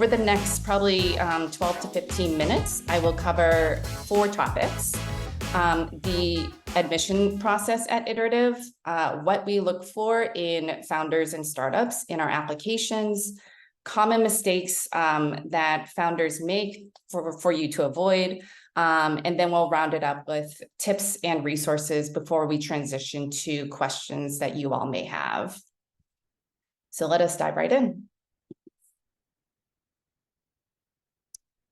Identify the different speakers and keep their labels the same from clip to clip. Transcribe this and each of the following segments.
Speaker 1: over the next probably 12 to 15 minutes, I will cover 4 topics. The admission process at Iterative, what we look for in founders and startups in our applications, common mistakes that founders make for you to avoid, and then we'll round it up with tips and resources before we transition to questions that you all may have. So let us dive right in.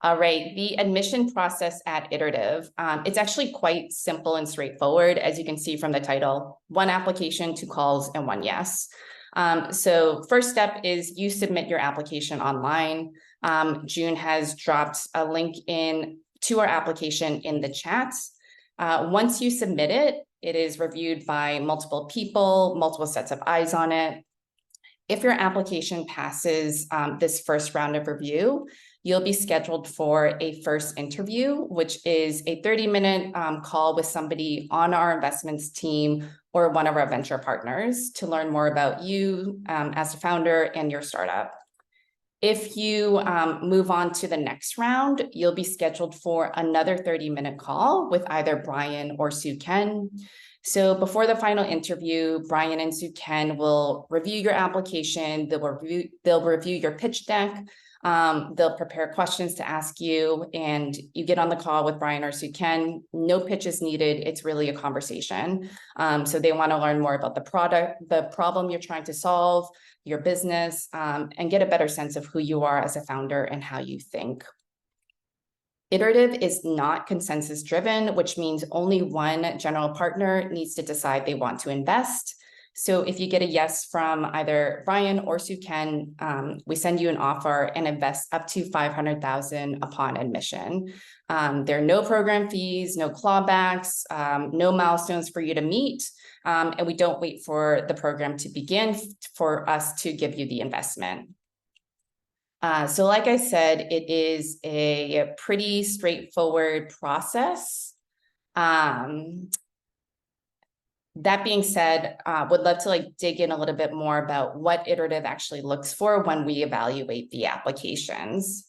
Speaker 1: All right, the admission process at Iterative, it's actually quite simple and straightforward, as you can see from the title, 1 application, 2 calls, and 1 yes. So first step is you submit your application online. June has dropped a link to our application in the chat. Once you submit it, it is reviewed by multiple people, multiple sets of eyes on it. If your application passes this first round of review, you'll be scheduled for a first interview, which is a 30-minute call with somebody on our investments team or one of our venture partners to learn more about you as a founder and your startup. If you move on to the next round, you'll be scheduled for another 30-minute call with either Brian or Sue Ken. So before the final interview, Brian and Sue Ken will review your application. They'll review your pitch deck. They'll prepare questions to ask you, and you get on the call with Brian or Sue Ken. No pitch is needed. It's really a conversation. So they want to learn more about the product, the problem you're trying to solve, your business, and get a better sense of who you are as a founder and how you think. Iterative is not consensus driven, which means only one general partner needs to decide they want to invest. So if you get a yes from either Brian or Sue Ken, we send you an offer and invest up to $500,000 upon admission. There are no program fees, no clawbacks, no milestones for you to meet, and we don't wait for the program to begin for us to give you the investment. So like I said, it is a pretty straightforward process. That being said, would love to dig in a little bit more about what Iterative actually looks for when we evaluate the applications.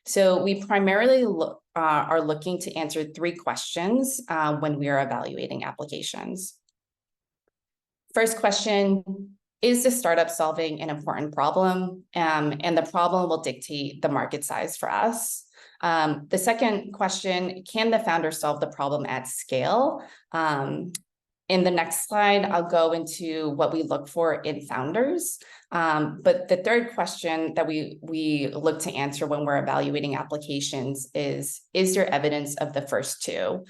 Speaker 1: So we primarily are looking to answer 3 questions when we are evaluating applications. First question, is the startup solving an important problem? And the problem will dictate the market size for us. The second question, can the founder solve the problem at scale? In the next slide, I'll go into what we look for in founders. But the third question that we look to answer when we're evaluating applications is there evidence of the first 2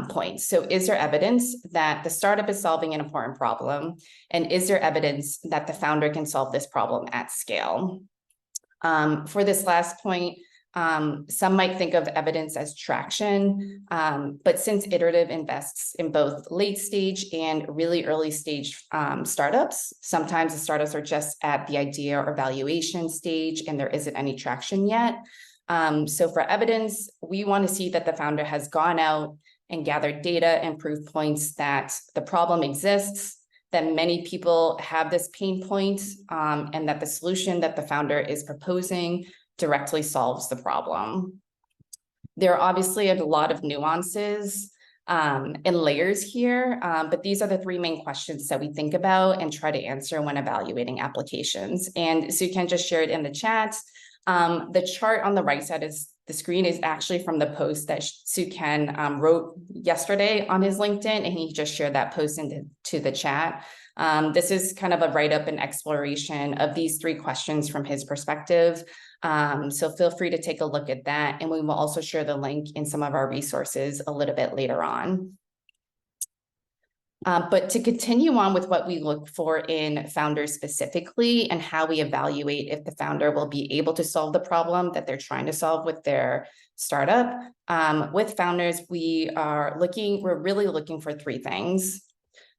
Speaker 1: points? So is there evidence that the startup is solving an important problem? And is there evidence that the founder can solve this problem at scale? For this last point, some might think of evidence as traction, but since Iterative invests in both late stage and really early stage startups, sometimes the startups are just at the idea or valuation stage and there isn't any traction yet. So for evidence, we want to see that the founder has gone out and gathered data and proof points that the problem exists, that many people have this pain point, and that the solution that the founder is proposing directly solves the problem. There are obviously a lot of nuances and layers here, but these are the 3 main questions that we think about and try to answer when evaluating applications. And Sue Ken just shared in the chat. The chart on the right side of the screen is actually from the post that Sue Ken wrote yesterday on his LinkedIn, and he just shared that post into the chat. This is kind of a write-up and exploration of these 3 questions from his perspective. So feel free to take a look at that, and we will also share the link in some of our resources a little bit later on. But to continue on with what we look for in founders specifically and how we evaluate if the founder will be able to solve the problem that they're trying to solve with their startup, with founders, we're really looking for 3 things.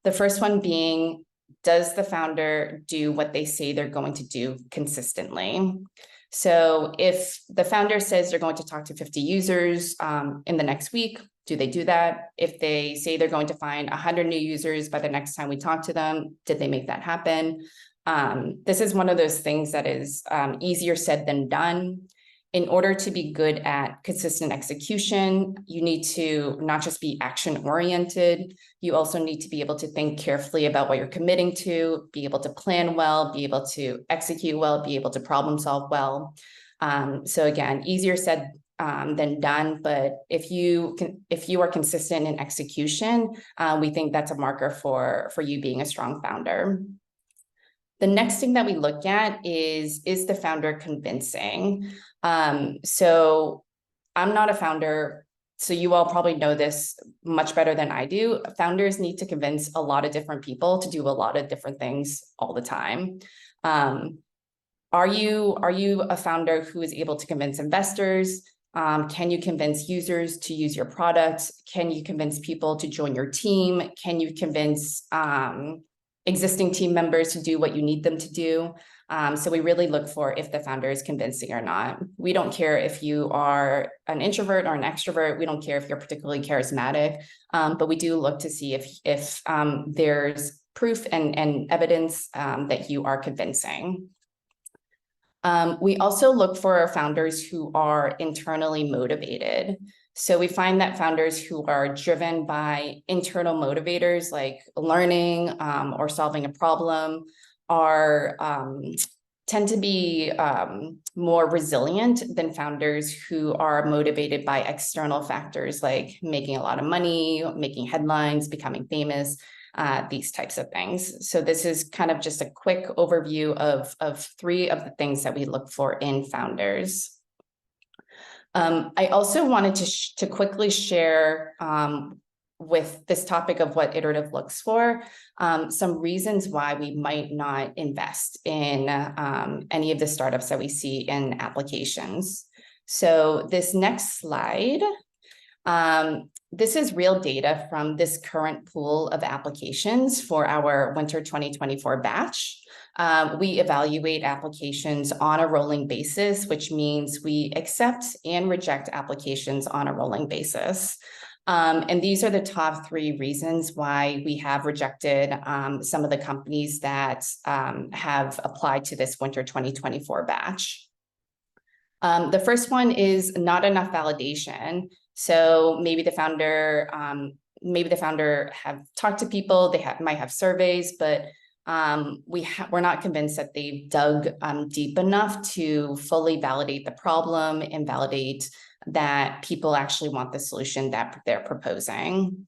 Speaker 1: The first one being, does the founder do what they say they're going to do consistently? So if the founder says they're going to talk to 50 users in the next week, do they do that? If they say they're going to find 100 new users by the next time we talk to them, did they make that happen? This is one of those things that is easier said than done. In order to be good at consistent execution, you need to not just be action-oriented, you also need to be able to think carefully about what you're committing to, be able to plan well, be able to execute well, be able to problem solve well. So again, easier said than done, but if you are consistent in execution, we think that's a marker for you being a strong founder. The next thing that we look at is the founder convincing? So I'm not a founder, so you all probably know this much better than I do. Founders need to convince a lot of different people to do a lot of different things all the time. Are you a founder who is able to convince investors? Can you convince users to use your product? Can you convince people to join your team? Can you convince existing team members to do what you need them to do? So we really look for if the founder is convincing or not. We don't care if you are an introvert or an extrovert. We don't care if you're particularly charismatic, but we do look to see if there's proof and evidence that you are convincing. We also look for founders who are internally motivated. So we find that founders who are driven by internal motivators like learning or solving a problem are tend to be more resilient than founders who are motivated by external factors like making a lot of money, making headlines, becoming famous, these types of things. So this is kind of just a quick overview of three of the things that we look for in founders. I also wanted to quickly share with this topic of what iterative looks for, some reasons why we might not invest in any of the startups that we see in applications. So this next slide, this is real data from this current pool of applications for our winter 2024 batch. We evaluate applications on a rolling basis, which means we accept and reject applications on a rolling basis. And these are the top three reasons why we have rejected some of the companies that have applied to this winter 2024 batch. The first one is not enough validation. So maybe the founder have talked to people, they might have surveys, but we're not convinced that they've dug deep enough to fully validate the problem and validate that people actually want the solution that they're proposing.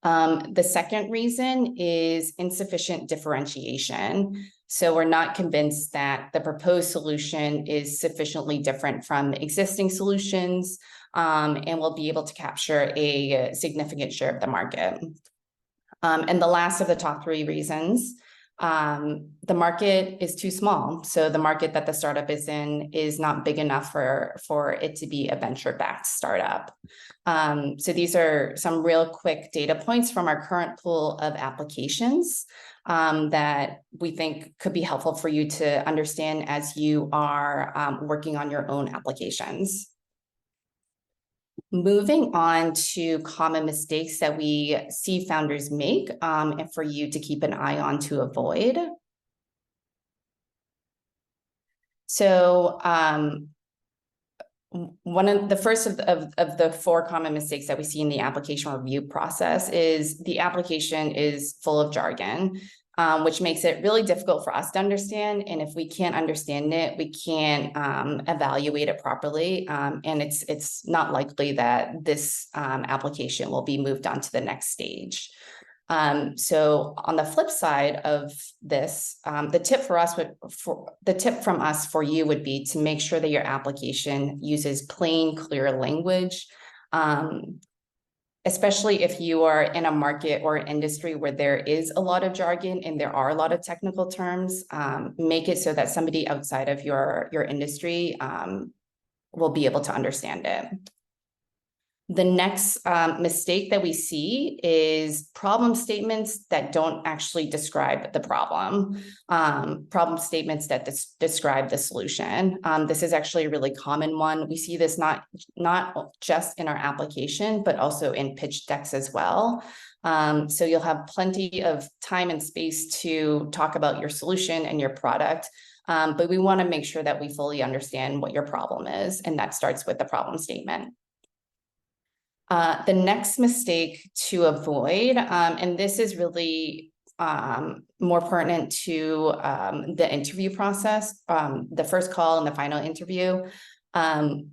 Speaker 1: The second reason is insufficient differentiation. So we're not convinced that the proposed solution is sufficiently different from existing solutions and will be able to capture a significant share of the market. And the last of the top three reasons, the market is too small. So the market that the startup is in is not big enough for it to be a venture-backed startup. So these are some real quick data points from our current pool of applications that we think could be helpful for you to understand as you are working on your own applications. Moving on to common mistakes that we see founders make and for you to keep an eye on to avoid. So the first of the four common mistakes that we see in the application review process is the application is full of jargon, which makes it really difficult for us to understand. And if we can't understand it, we can't evaluate it properly. And it's not likely that this application will be moved on to the next stage. So on the flip side of this, the tip from us for you would be to make sure that your application uses plain, clear language. Especially if you are in a market or an industry where there is a lot of jargon and there are a lot of technical terms, make it so that somebody outside of your industry will be able to understand it. The next mistake that we see is problem statements that don't actually describe the problem, problem statements that describe the solution. This is actually a really common one. We see this not just in our application, but also in pitch decks as well. So you'll have plenty of time and space to talk about your solution and your product, but we want to make sure that we fully understand what your problem is, and that starts with the problem statement. The next mistake to avoid, and this is really more pertinent to the interview process, the first call and the final interview.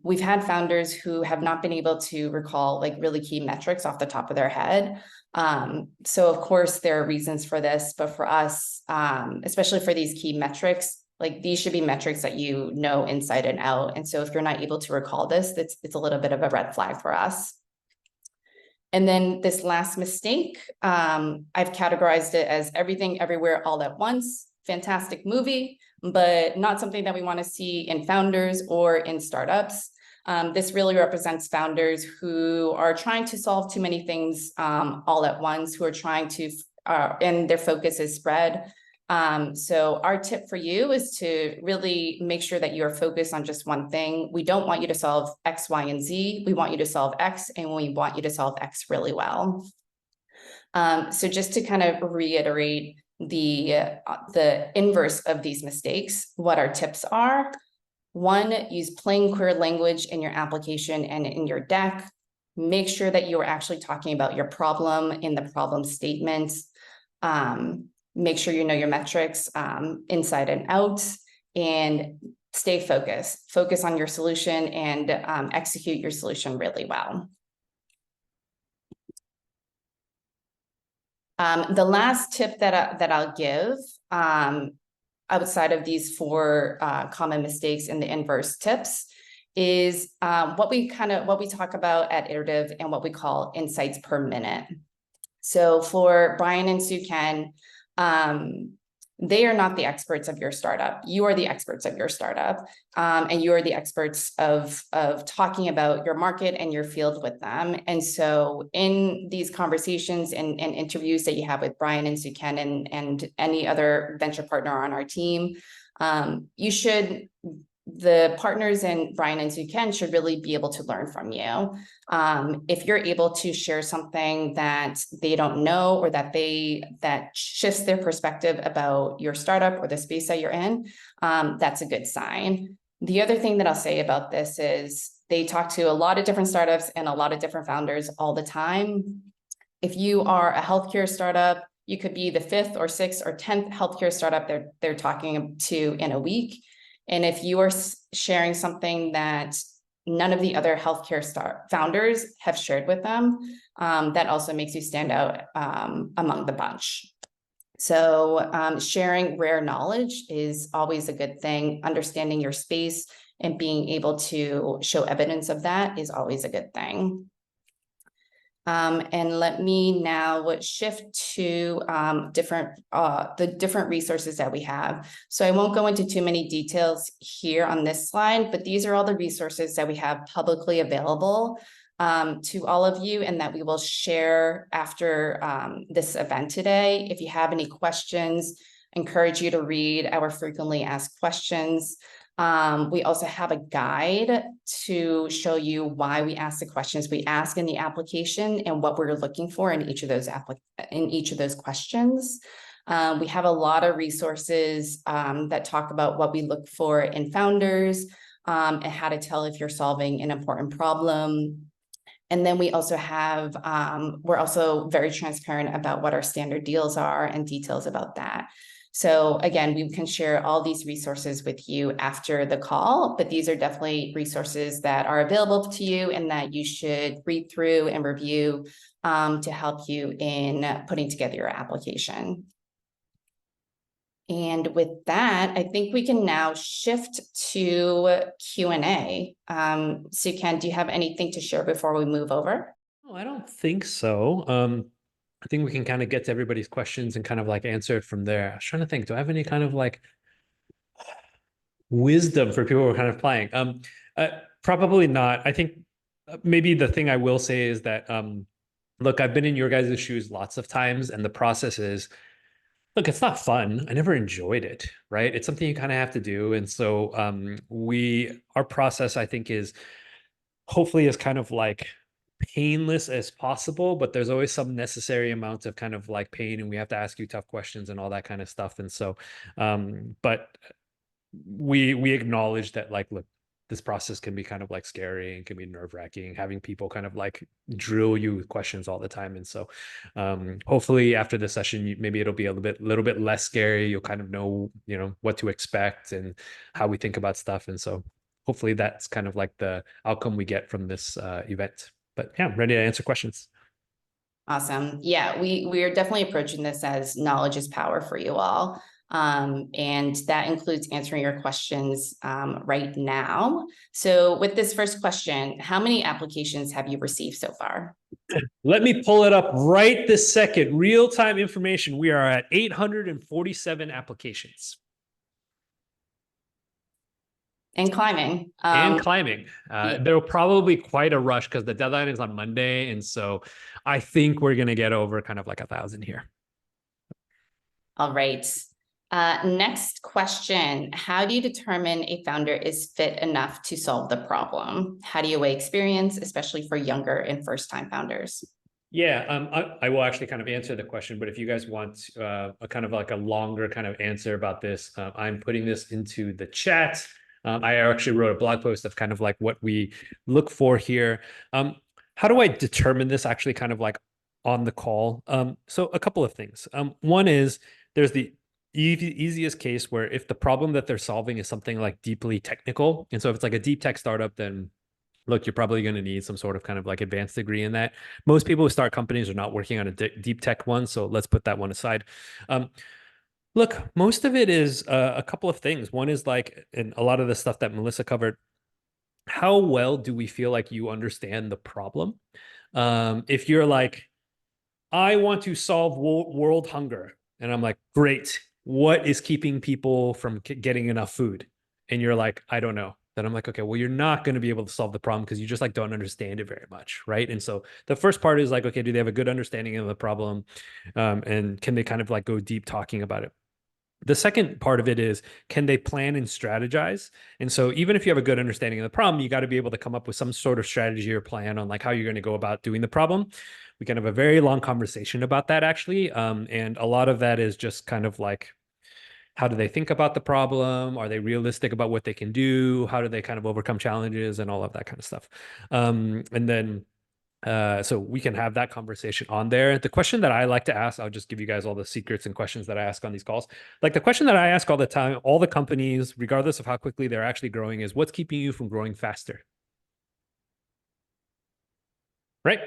Speaker 1: We've had founders who have not been able to recall like really key metrics off the top of their head. So of course there are reasons for this, but for us, especially for these key metrics, like these should be metrics that you know inside and out. And so if you're not able to recall this, it's a little bit of a red flag for us. And then this last mistake, I've categorized it as everything, everywhere, all at once. Fantastic movie, but not something that we want to see in founders or in startups. This really represents founders who are trying to solve too many things all at once, who are trying to, and their focus is spread. So our tip for you is to really make sure that you are focused on just one thing. We don't want you to solve X, Y, and Z. We want you to solve X, and we want you to solve X really well. So just to kind of reiterate the inverse of these mistakes, what our tips are. One, use plain, clear language in your application and in your deck. Make sure that you are actually talking about your problem in the problem statements. Make sure you know your metrics inside and out, and stay focused. Focus on your solution and execute your solution really well. The last tip that I'll give outside of these 4 common mistakes in the inverse tips is what we talk about at Iterative and what we call insights per minute. So for Brian and Sue Ken, they are not the experts of your startup. You are the experts of your startup, and you are the experts of talking about your market and your field with them. And so in these conversations and interviews that you have with Brian and Sue Ken and any other venture partner on our team, the partners in Brian and Sue Ken should really be able to learn from you. If you're able to share something that they don't know, or that shifts their perspective about your startup or the space that you're in, that's a good sign. The other thing that I'll say about this is they talk to a lot of different startups and a lot of different founders all the time. If you are a healthcare startup, you could be the 5th or 6th or 10th healthcare startup they're talking to in a week. And if you are sharing something that none of the other healthcare founders have shared with them, that also makes you stand out among the bunch. So sharing rare knowledge is always a good thing. Understanding your space and being able to show evidence of that is always a good thing. And let me now shift to the different resources that we have. So I won't go into too many details here on this slide, but these are all the resources that we have publicly available to all of you, and that we will share after this event today. If you have any questions, I encourage you to read our frequently asked questions. We also have a guide to show you why we ask the questions we ask in the application and what we're looking for in each of those questions. We have a lot of resources that talk about what we look for in founders and how to tell if you're solving an important problem. And then we also have, we're also very transparent about what our standard deals are and details about that. So again, we can share all these resources with you after the call, but these are definitely resources that are available to you and that you should read through and review to help you in putting together your application. And with that, I think we can now shift to Q&A. So Ken, do you have anything to share before we move over?
Speaker 2: No, I don't think so. I think we can kind of get to everybody's questions and kind of like answer it from there. I was trying to think, do I have any kind of like wisdom for people who are kind of applying? Probably not. I think maybe the thing I will say is that, look, I've been in your guys' shoes lots of times, and the process is, look, it's not fun. I never enjoyed it, right? It's something you kind of have to do. And so our process, I think, is hopefully as kind of like painless as possible, but there's always some necessary amount of kind of like pain, and we have to ask you tough questions and all that kind of stuff. And so, but we acknowledge that, like, look, this process can be kind of like scary and can be nerve-wracking, having people kind of like drill you with questions all the time. And so hopefully after the session, maybe it'll be a little bit less scary. You'll kind of know, what to expect and how we think about stuff. And so hopefully that's kind of like the outcome we get from this event. But yeah, I'm ready to answer questions.
Speaker 1: Awesome. Yeah, we are definitely approaching this as knowledge is power for you all. And that includes answering your questions right now. So with this first question, how many applications have you received so far?
Speaker 2: Let me pull it up right this second. Real-time information. We are at 847 applications.
Speaker 1: And climbing.
Speaker 2: And climbing. There will probably be quite a rush because the deadline is on Monday. And so I think we're going to get over kind of like 1,000 here.
Speaker 1: All right. Next question. How do you determine a founder is fit enough to solve the problem? How do you weigh experience, especially for younger and first-time founders?
Speaker 2: Yeah, I will actually kind of answer the question, but if you guys want a kind of like a longer kind of answer about this, I'm putting this into the chat. I actually wrote a blog post of kind of like what we look for here. How do I determine this actually kind of like on the call? So a couple of things. One is there's the easiest case where if the problem that they're solving is something like deeply technical. And so if it's like a deep tech startup, then look, you're probably going to need some sort of kind of like advanced degree in that. Most people who start companies are not working on a deep tech one. So let's put that one aside. Look, most of it is a couple of things. One is like, and a lot of the stuff that Melissa covered, how well do we feel like you understand the problem? If you're like, I want to solve world hunger. And I'm like, great. What is keeping people from getting enough food? And you're like, I don't know. Then I'm like, okay, well, you're not going to be able to solve the problem because you just like don't understand it very much, right? And so the first part is like, okay, do they have a good understanding of the problem? And can they kind of like go deep talking about it? The second part of it is, can they plan and strategize? And so even if you have a good understanding of the problem, you got to be able to come up with some sort of strategy or plan on like how you're going to go about doing the problem. We can have a very long conversation about that actually. And a lot of that is just kind of like, how do they think about the problem? Are they realistic about what they can do? How do they kind of overcome challenges and all of that kind of stuff? And then so we can have that conversation on there. The question that I like to ask, I'll just give you guys all the secrets and questions that I ask on these calls. Like the question that I ask all the time, all the companies, regardless of how quickly they're actually growing, is what's keeping you from growing faster? Right?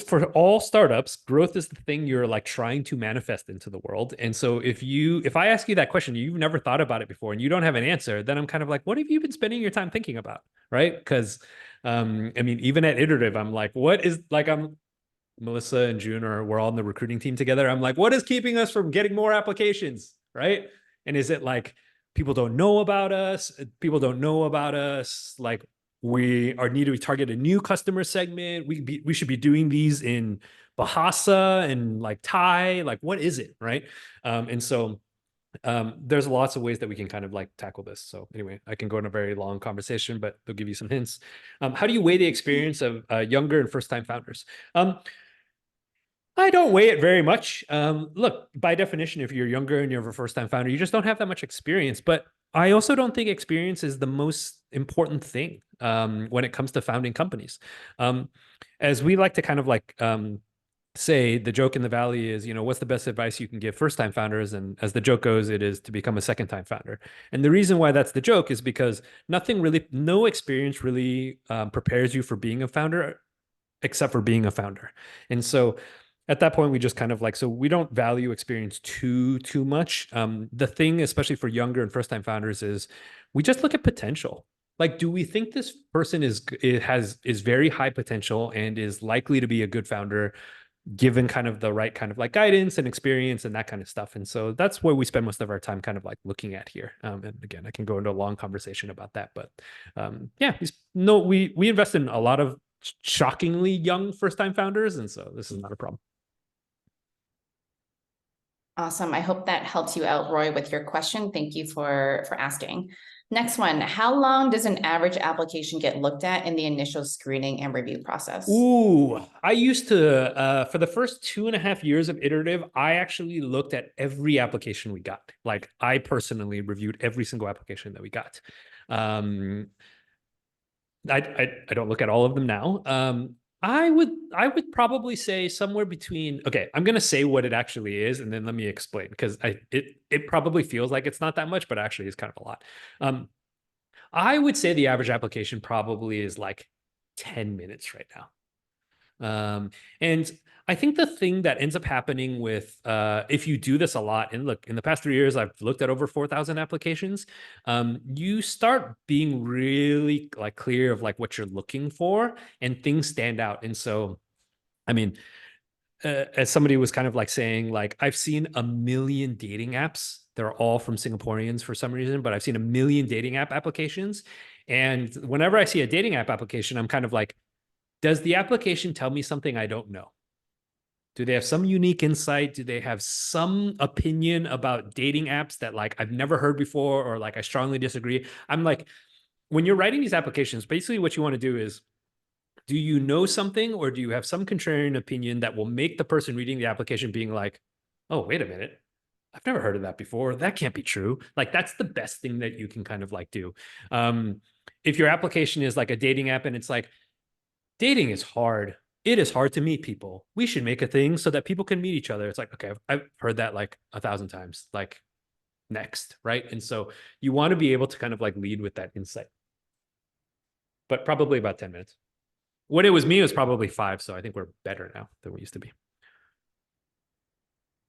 Speaker 2: For all startups, growth is the thing you're like trying to manifest into the world. And so if I ask you that question, you've never thought about it before and you don't have an answer, then I'm kind of like, what have you been spending your time thinking about? Right? Because I mean, even at Iterative, I'm like, Melissa and June we're all in the recruiting team together. I'm like, what is keeping us from getting more applications? Right? And is it like people don't know about us? People don't know about us. Like we need to target a new customer segment. We should be doing these in Bahasa and like Thai. Like, what is it? Right? And so there's lots of ways that we can kind of like tackle this. So anyway, I can go in a very long conversation, but they'll give you some hints. How do you weigh the experience of younger and first-time founders? I don't weigh it very much. Look, by definition, if you're younger and you're a first-time founder, you just don't have that much experience. But I also don't think experience is the most important thing when it comes to founding companies. As we like to kind of like say, the joke in the Valley is, what's the best advice you can give first-time founders? And as the joke goes, it is to become a second-time founder. And the reason why that's the joke is because no experience really prepares you for being a founder except for being a founder. And so at that point, we just kind of like, so we don't value experience too much. The thing, especially for younger and first-time founders, is we just look at potential. Like, do we think this person is very high potential and is likely to be a good founder, given kind of the right kind of like guidance and experience and that kind of stuff? And so that's where we spend most of our time kind of like looking at here. And again, I can go into a long conversation about that, but yeah, we invest in a lot of shockingly young first-time founders, and so this is not a problem.
Speaker 1: Awesome. I hope that helps you out, Roy, with your question. Thank you for asking. Next one, how long does an average application get looked at in the initial screening and review process?
Speaker 2: Ooh, I used to, for the first 2.5 years of Iterative, I actually looked at every application we got. Like, I personally reviewed every single application that we got. I don't look at all of them now. I would probably say somewhere between, okay, I'm going to say what it actually is, and then let me explain, because it probably feels like it's not that much, but actually is kind of a lot. I would say the average application probably is like 10 minutes right now. And I think the thing that ends up happening with, if you do this a lot, and look, in the past 3 years, I've looked at over 4,000 applications. You start being really like clear of like what you're looking for, and things stand out. And so, I mean, as somebody was kind of like saying, like, I've seen a million dating apps. They're all from Singaporeans for some reason, but I've seen a million dating app applications. And whenever I see a dating app application, I'm kind of like, does the application tell me something I don't know? Do they have some unique insight? Do they have some opinion about dating apps that like I've never heard before, or like I strongly disagree? I'm like, when you're writing these applications, basically what you want to do is, do you know something, or do you have some contrarian opinion that will make the person reading the application being like, oh, wait a minute, I've never heard of that before. That can't be true. Like, that's the best thing that you can kind of like do. If your application is like a dating app and it's like, dating is hard. It is hard to meet people. We should make a thing so that people can meet each other. It's like, okay, I've heard that like 1,000 times, like, next, right? And so you want to be able to kind of like lead with that insight. But probably about 10 minutes. When it was me, it was probably 5. So I think we're better now than we used to be.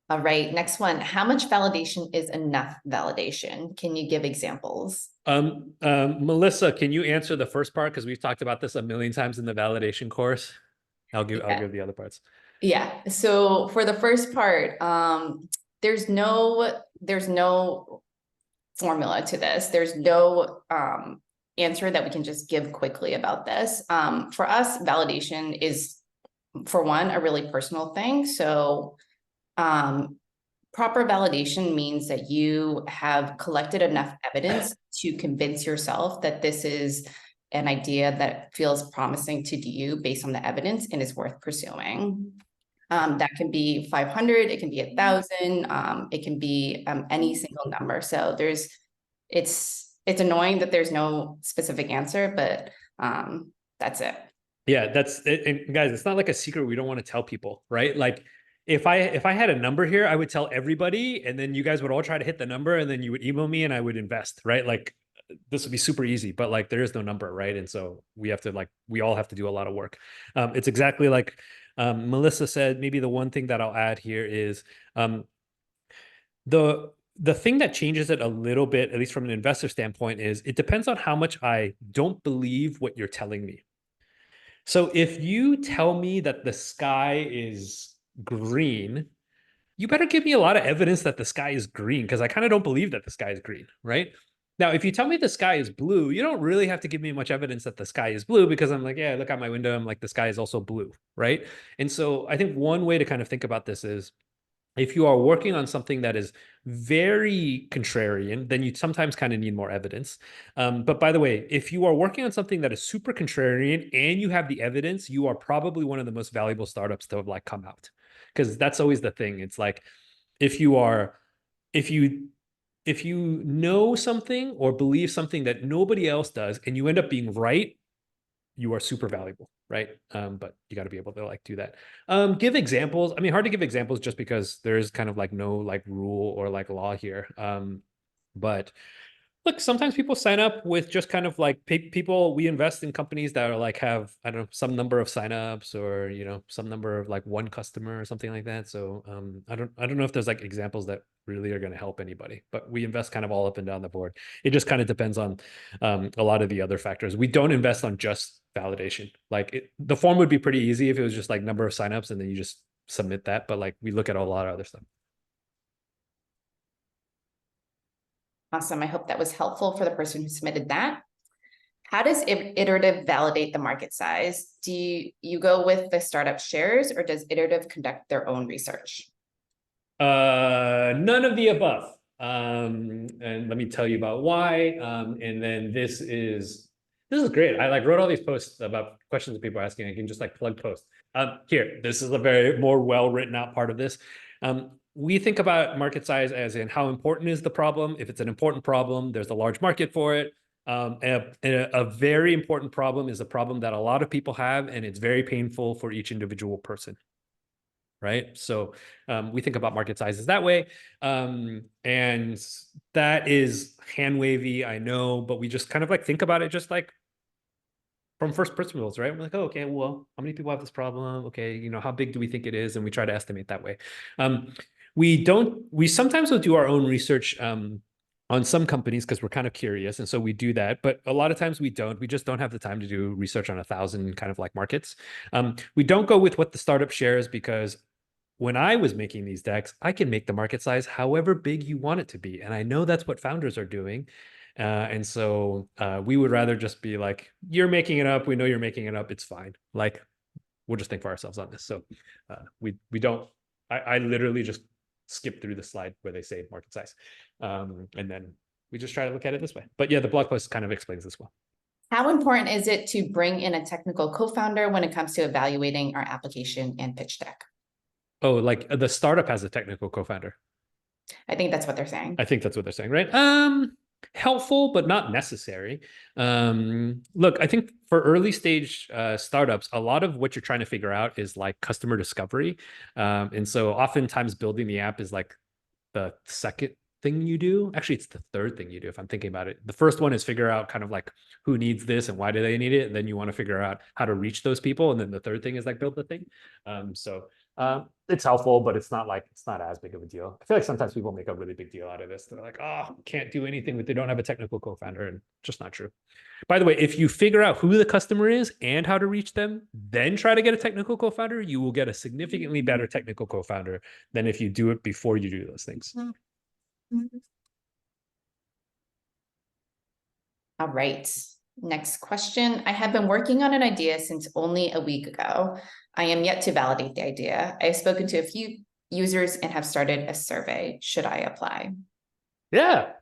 Speaker 1: All right, next one. How much validation is enough validation? Can you give examples?
Speaker 2: Melissa, can you answer the first part? Because we've talked about this a million times in the validation course. I'll give the other parts.
Speaker 1: Yeah. So for the first part, there's no formula to this. There's no answer that we can just give quickly about this. For us, validation is, for one, a really personal thing. So proper validation means that you have collected enough evidence to convince yourself that this is an idea that feels promising to you based on the evidence and is worth pursuing. That can be 500, it can be 1,000, it can be any single number. So it's annoying that there's no specific answer, but that's it.
Speaker 2: Yeah, that's it. And guys, it's not like a secret we don't want to tell people, right? Like, if I had a number here, I would tell everybody, and then you guys would all try to hit the number, and then you would email me and I would invest, right? Like, this would be super easy, but like, there is no number, right? And so we all have to do a lot of work. It's exactly like Melissa said. Maybe the one thing that I'll add here is the thing that changes it a little bit, at least from an investor standpoint, is it depends on how much I don't believe what you're telling me. So if you tell me that the sky is green, you better give me a lot of evidence that the sky is green, because I kind of don't believe that the sky is green, right? Now, if you tell me the sky is blue, you don't really have to give me much evidence that the sky is blue, because I'm like, yeah, look out my window, I'm like, the sky is also blue, right? And so I think one way to kind of think about this is, if you are working on something that is very contrarian, then you sometimes kind of need more evidence. But by the way, if you are working on something that is super contrarian and you have the evidence, you are probably one of the most valuable startups to have like come out. Because that's always the thing. It's like, if you know something or believe something that nobody else does, and you end up being right, you are super valuable, right? But you got to be able to like do that. Give examples. I mean, hard to give examples just because there's kind of like no like rule or like law here. But look, sometimes people sign up with just kind of like people. We invest in companies that are like have, I don't know, some number of signups, or, you know, some number of like one customer or something like that. So I don't know if there's like examples that really are going to help anybody, but we invest kind of all up and down the board. It just kind of depends on a lot of the other factors. We don't invest on just validation. Like, the form would be pretty easy if it was just like number of signups and then you just submit that. But like, we look at a lot of other stuff.
Speaker 1: Awesome. I hope that was helpful for the person who submitted that. How does Iterative validate the market size? Do you go with the startup shares, or does Iterative conduct their own research?
Speaker 2: None of the above. And let me tell you about why. And then this is great. I like wrote all these posts about questions that people are asking. I can just like plug posts. Here, this is a very more well written out part of this. We think about market size as in how important is the problem. If it's an important problem, there's a large market for it. A very important problem is a problem that a lot of people have, and it's very painful for each individual person. Right. So we think about market sizes that way. And that is hand wavy, I know, but we just kind of like think about it just like from first principles, right? We're like, oh, okay, well, how many people have this problem? Okay, you know, how big do we think it is? And we try to estimate that way. We sometimes will do our own research on some companies because we're kind of curious. And so we do that. But a lot of times we don't. We just don't have the time to do research on 1,000 kind of like markets. We don't go with what the startup shares because when I was making these decks, I can make the market size however big you want it to be. And I know that's what founders are doing. And so we would rather just be like, you're making it up. We know you're making it up. It's fine. Like, we'll just think for ourselves on this. So we don't, I literally just skip through the slide where they say market size. And then we just try to look at it this way. But yeah, the blog post kind of explains this well.
Speaker 1: How important is it to bring in a technical co-founder when it comes to evaluating our application and pitch deck?
Speaker 2: Oh, like the startup has a technical co-founder.
Speaker 1: I think that's what they're saying.
Speaker 2: I think that's what they're saying, right? Helpful, but not necessary. Look, I think for early stage startups, a lot of what you're trying to figure out is like customer discovery. And so oftentimes building the app is like the second thing you do. Actually, it's the third thing you do if I'm thinking about it. The first one is figure out kind of like who needs this and why do they need it. And then you want to figure out how to reach those people. And then the third thing is like build the thing. It's helpful, but it's not as big of a deal. I feel like sometimes people make a really big deal out of this. They're like, oh, can't do anything if they don't have a technical co-founder, and just not true. By the way, if you figure out who the customer is and how to reach them, then try to get a technical co-founder, you will get a significantly better technical co-founder than if you do it before you do those things.
Speaker 1: All right. Next question. I have been working on an idea since only a week ago. I am yet to validate the idea. I've spoken to a few users and have started a survey. Should I apply?
Speaker 2: Yeah.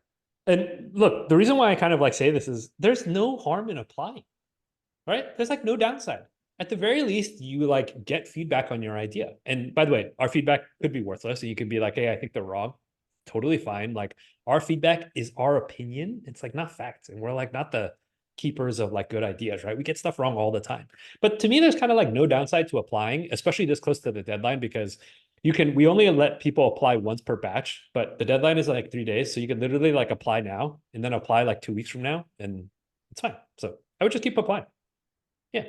Speaker 2: And look, the reason why I kind of like say this is there's no harm in applying, right? There's like no downside. At the very least, you like get feedback on your idea. And by the way, our feedback could be worthless. And you could be like, hey, I think they're wrong. Totally fine. Like our feedback is our opinion. It's like not facts. And we're like not the keepers of like good ideas, right? We get stuff wrong all the time. But to me, there's kind of like no downside to applying, especially this close to the deadline, because we only let people apply once per batch, but the deadline is like 3 days. So you can literally like apply now and then apply like 2 weeks from now, and it's fine. So I would just keep applying. Yeah.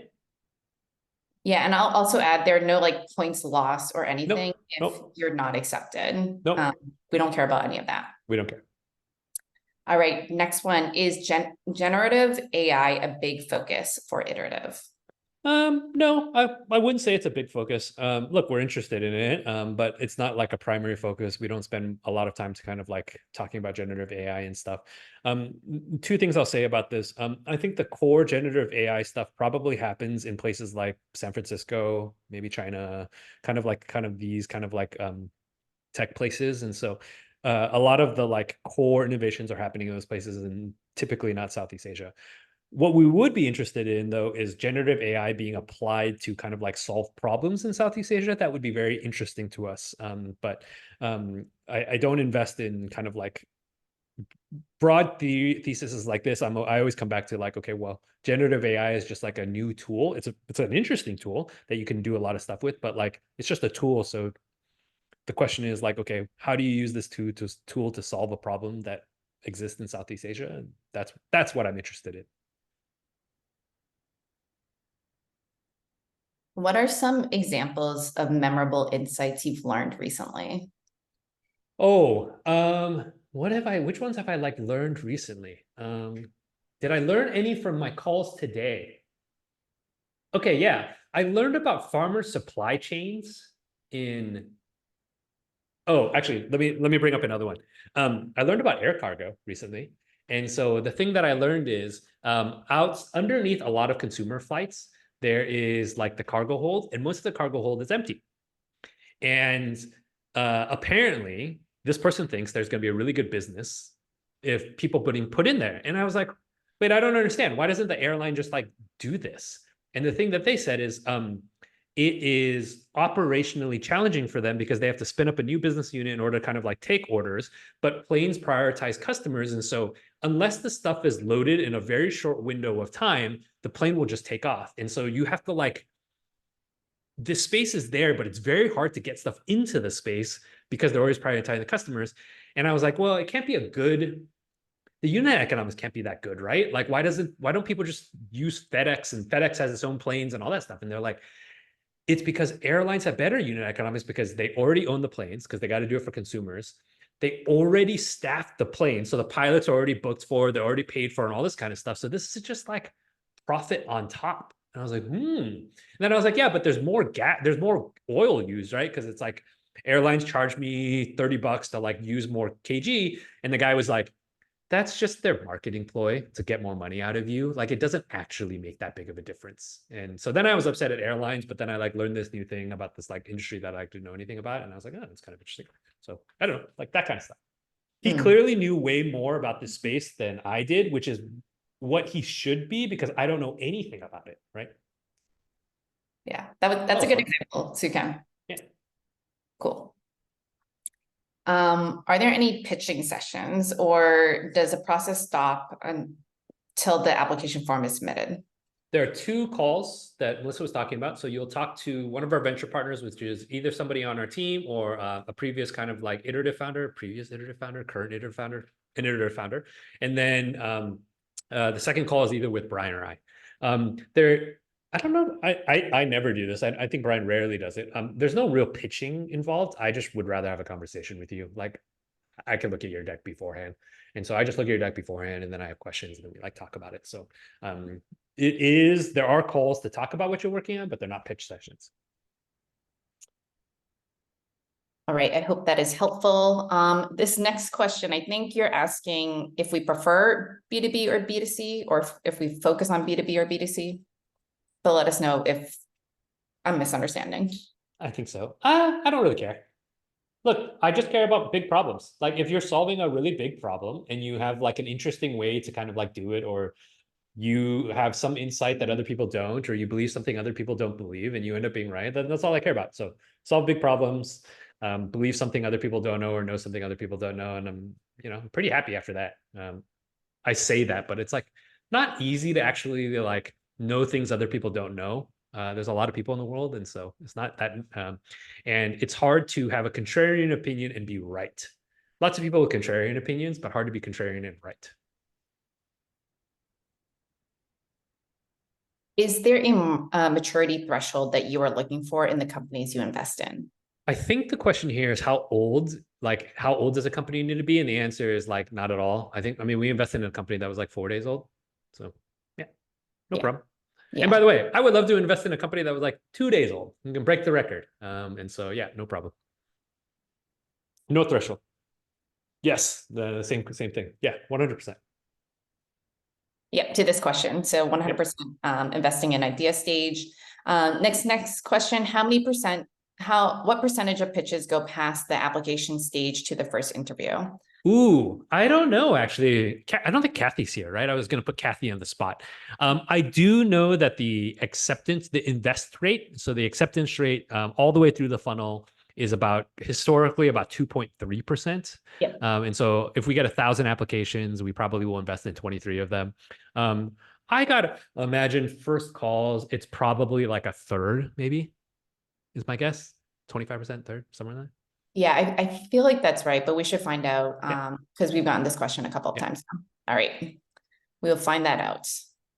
Speaker 1: Yeah, and I'll also add there are no like points lost or anything if you're not accepted. We don't care about any of that.
Speaker 2: We don't care.
Speaker 1: All right, next one is generative AI a big focus for Iterative?
Speaker 2: No, I wouldn't say it's a big focus. Look, we're interested in it, but it's not like a primary focus. We don't spend a lot of time to kind of like talking about generative AI and stuff. Two things I'll say about this. I think the core generative AI stuff probably happens in places like San Francisco, maybe China, kind of these tech places. And so a lot of the like core innovations are happening in those places and typically not Southeast Asia. What we would be interested in, though, is generative AI being applied to kind of like solve problems in Southeast Asia. That would be very interesting to us. But I don't invest in kind of like broad theses like this. I always come back to like, okay, well, generative AI is just like a new tool. It's an interesting tool that you can do a lot of stuff with, but like it's just a tool. So the question is like, okay, how do you use this tool to solve a problem that exists in Southeast Asia? And that's what I'm interested in.
Speaker 1: What are some examples of memorable insights you've learned recently?
Speaker 2: Oh, which ones have I like learned recently? Did I learn any from my calls today? Okay, yeah. I learned about farmer supply chains oh, actually, let me bring up another one. I learned about air cargo recently. And so the thing that I learned is out underneath a lot of consumer flights, there is like the cargo hold, and most of the cargo hold is empty. And apparently this person thinks there's going to be a really good business if people put in there. And I was like, wait, I don't understand. Why doesn't the airline just like do this? And the thing that they said is it is operationally challenging for them because they have to spin up a new business unit in order to kind of like take orders, but planes prioritize customers. And so unless the stuff is loaded in a very short window of time, the plane will just take off. And so you have to like, this space is there, but it's very hard to get stuff into the space because they're always prioritizing the customers. And I was like, well, it can't be the unit economics can't be that good, right? Like, why don't people just use FedEx, and FedEx has its own planes and all that stuff? And they're like, it's because airlines have better unit economics because they already own the planes, because they got to do it for consumers. They already staffed the plane. So the pilots are already booked for, they're already paid for, and all this kind of stuff. So this is just like profit on top. And I was like, And then I was like, yeah, but there's more there's more oil used, right? Because it's like airlines charge me $30 to like use more kg. And the guy was like, that's just their marketing ploy to get more money out of you. Like, it doesn't actually make that big of a difference. And so then I was upset at airlines, but then I like learned this new thing about this like industry that I didn't know anything about. And I was like, oh, it's kind of interesting. So I don't know, like that kind of stuff. He clearly knew way more about this space than I did, which is what he should be, because I don't know anything about it, right?
Speaker 1: Yeah, that's a good example, Sukan.
Speaker 2: Yeah.
Speaker 1: Cool. Are there any pitching sessions, or does the process stop until the application form is submitted?
Speaker 2: There are 2 calls that Melissa was talking about. So you'll talk to one of our venture partners, which is either somebody on our team or a previous kind of like iterative founder, current iterative founder, an iterative founder. And then the second call is either with Brian or I. I don't know. I never do this. I think Brian rarely does it. There's no real pitching involved. I just would rather have a conversation with you. Like, I can look at your deck beforehand. And so I just look at your deck beforehand, and then I have questions, and then we like talk about it. So there are calls to talk about what you're working on, but they're not pitch sessions.
Speaker 1: All right, I hope that is helpful. This next question, I think you're asking if we prefer B2B or B2C, or if we focus on B2B or B2C. So let us know if I'm misunderstanding.
Speaker 2: I think so. I don't really care. Look, I just care about big problems. Like, if you're solving a really big problem and you have like an interesting way to kind of like do it, or you have some insight that other people don't, or you believe something other people don't believe, and you end up being right, then that's all I care about. So solve big problems, believe something other people don't know, or know something other people don't know. And I'm pretty happy after that. I say that, but it's like not easy to actually like know things other people don't know. There's a lot of people in the world, and so it's not that, and it's hard to have a contrarian opinion and be right. Lots of people with contrarian opinions, but hard to be contrarian and right.
Speaker 1: Is there a maturity threshold that you are looking for in the companies you invest in?
Speaker 2: I think the question here is how old does a company need to be? And the answer is like, not at all. I mean, we invested in a company that was like 4 days old. So yeah, no problem. Yeah. And by the way, I would love to invest in a company that was like 2 days old. You can break the record. And so, yeah, no problem. No threshold. Yes, the same thing. Yeah, 100%.
Speaker 1: Yep, to this question. So 100% investing in idea stage. Next question, what percentage of pitches go past the application stage to the first interview?
Speaker 2: Ooh, I don't know, actually. I don't think Kathy's here, right? I was going to put Kathy on the spot. I do know that the invest rate, so the acceptance rate all the way through the funnel is historically about 2.3%.
Speaker 1: Yep.
Speaker 2: And so if we get 1,000 applications, we probably will invest in 23 of them. I got to imagine first calls, it's probably like a third, maybe, is my guess. 25%, third, somewhere like that.
Speaker 1: Yeah, I feel like that's right, but we should find out because we've gotten this question a couple of times now. All right, we'll find that out.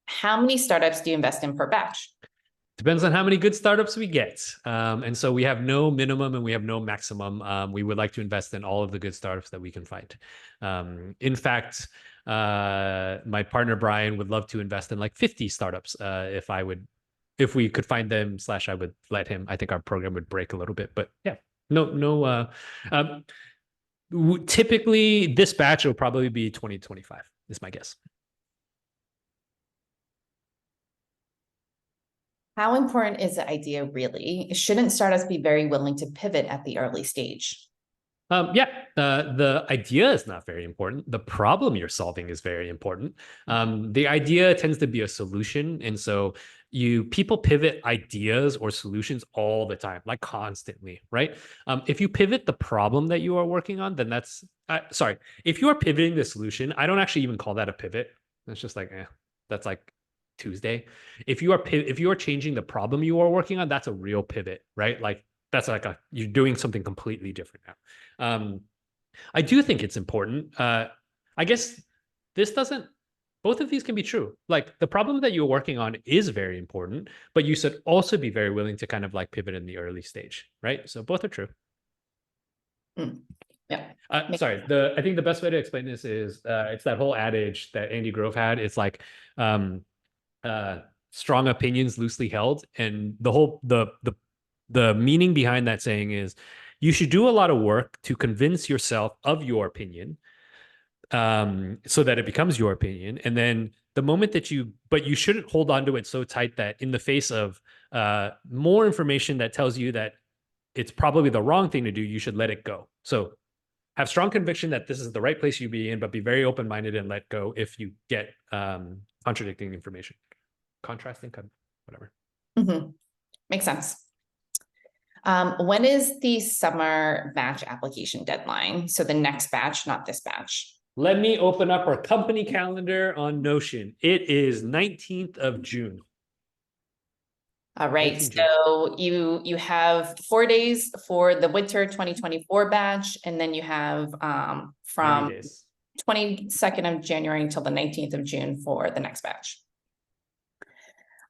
Speaker 1: How many startups do you invest in per batch?
Speaker 2: Depends on how many good startups we get. And so we have no minimum and we have no maximum. We would like to invest in all of the good startups that we can find. In fact, my partner, Brian, would love to invest in like 50 startups if we could find them, I would let him. I think our program would break a little bit, but yeah, no. Typically this batch will probably be 2025 is my guess.
Speaker 1: How important is the idea really? Shouldn't startups be very willing to pivot at the early stage?
Speaker 2: Yeah, the idea is not very important. The problem you're solving is very important. The idea tends to be a solution. And so people pivot ideas or solutions all the time, like constantly, right? If you pivot the problem that you are working on, then that's, sorry, if you are pivoting the solution, I don't actually even call that a pivot. It's just like, that's like Tuesday. If you are changing the problem you are working on, that's a real pivot, right? Like that's like you're doing something completely different now. I do think it's important. I guess both of these can be true. Like the problem that you're working on is very important, but you should also be very willing to kind of like pivot in the early stage, right? So both are true.
Speaker 1: Yeah.
Speaker 2: Sorry, I think the best way to explain this is it's that whole adage that Andy Grove had. It's like strong opinions loosely held, and the meaning behind that saying is you should do a lot of work to convince yourself of your opinion, so that it becomes your opinion. And then the moment that but you shouldn't hold on to it so tight that in the face of more information that tells you that it's probably the wrong thing to do, you should let it go. So have strong conviction that this is the right place you be in, but be very open-minded and let go if you get contradicting information, contrasting, whatever.
Speaker 1: Mm-hmm. Makes sense. When is the summer batch application deadline? So the next batch, not this batch.
Speaker 2: Let me open up our company calendar on Notion. It is 19th of June.
Speaker 1: All right. So you have 4 days for the winter 2024 batch, and then you have from 22nd of January until the 19th of June for the next batch.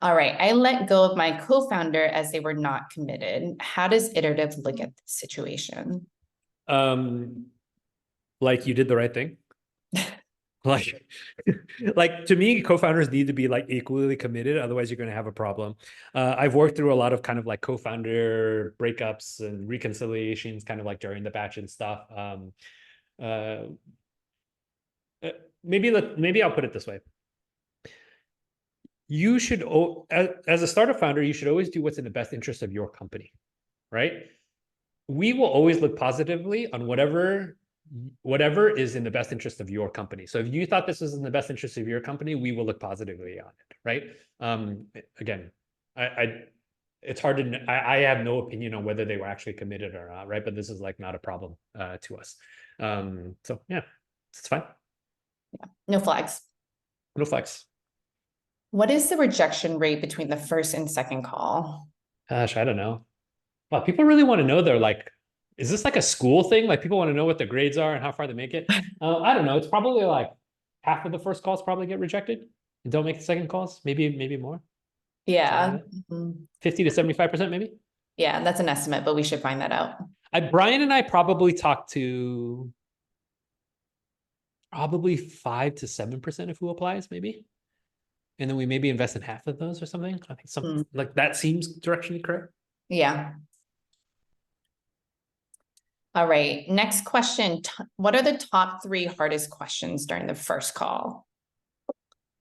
Speaker 1: All right. I let go of my co-founder as they were not committed. How does Iterative look at this situation?
Speaker 2: Like you did the right thing. Like to me, co-founders need to be like equally committed. Otherwise you're going to have a problem. I've worked through a lot of kind of like co-founder breakups and reconciliations kind of like during the batch and stuff. Maybe I'll put it this way. You should, as a startup founder, you should always do what's in the best interest of your company, right? We will always look positively on whatever is in the best interest of your company. So if you thought this was in the best interest of your company, we will look positively on it, right? Again, it's hard to, I have no opinion on whether they were actually committed or not, right? But this is like not a problem to us. So yeah, it's fine.
Speaker 1: Yeah. No flags.
Speaker 2: No flags.
Speaker 1: What is the rejection rate between the first and second call?
Speaker 2: Gosh, I don't know. Well, people really want to know. They're like, is this like a school thing? Like people want to know what the grades are and how far they make it. I don't know. It's probably like half of the first calls probably get rejected and don't make the second calls. Maybe more.
Speaker 1: Yeah.
Speaker 2: 50 to 75% maybe.
Speaker 1: Yeah, that's an estimate, but we should find that out.
Speaker 2: Brian and I probably talked to probably 5 to 7% of who applies maybe. And then we maybe invest in half of those or something. I think something like that seems directionally correct.
Speaker 1: Yeah. All right. Next question. What are the top 3 hardest questions during the first call?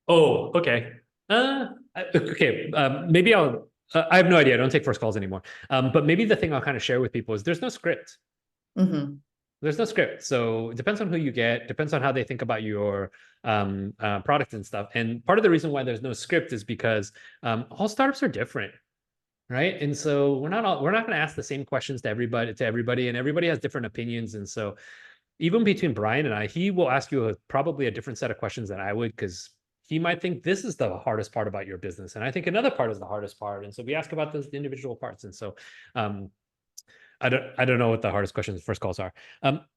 Speaker 2: Oh, okay. Okay. Maybe I have no idea. I don't take first calls anymore. But maybe the thing I'll kind of share with people is there's no script. There's no script. So it depends on who you get, depends on how they think about your product and stuff. And part of the reason why there's no script is because all startups are different, right? And so we're not going to ask the same questions to everybody, and everybody has different opinions. And so even between Brian and I, he will ask you probably a different set of questions than I would, because he might think this is the hardest part about your business, and I think another part is the hardest part. And so we ask about those individual parts. And so I don't know what the hardest questions first calls are.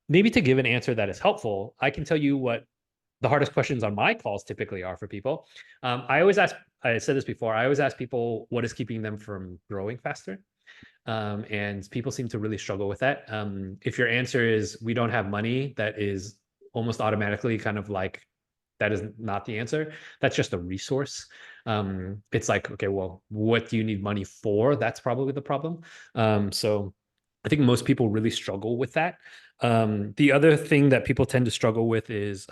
Speaker 2: Maybe to give an answer that is helpful, I can tell you what the hardest questions on my calls typically are for people. I said this before, I always ask people what is keeping them from growing faster. And people seem to really struggle with that. If your answer is we don't have money, that is almost automatically kind of like, that is not the answer. That's just a resource. It's like, okay, well, what do you need money for? That's probably the problem. So I think most people really struggle with that. The other thing that people tend to struggle with is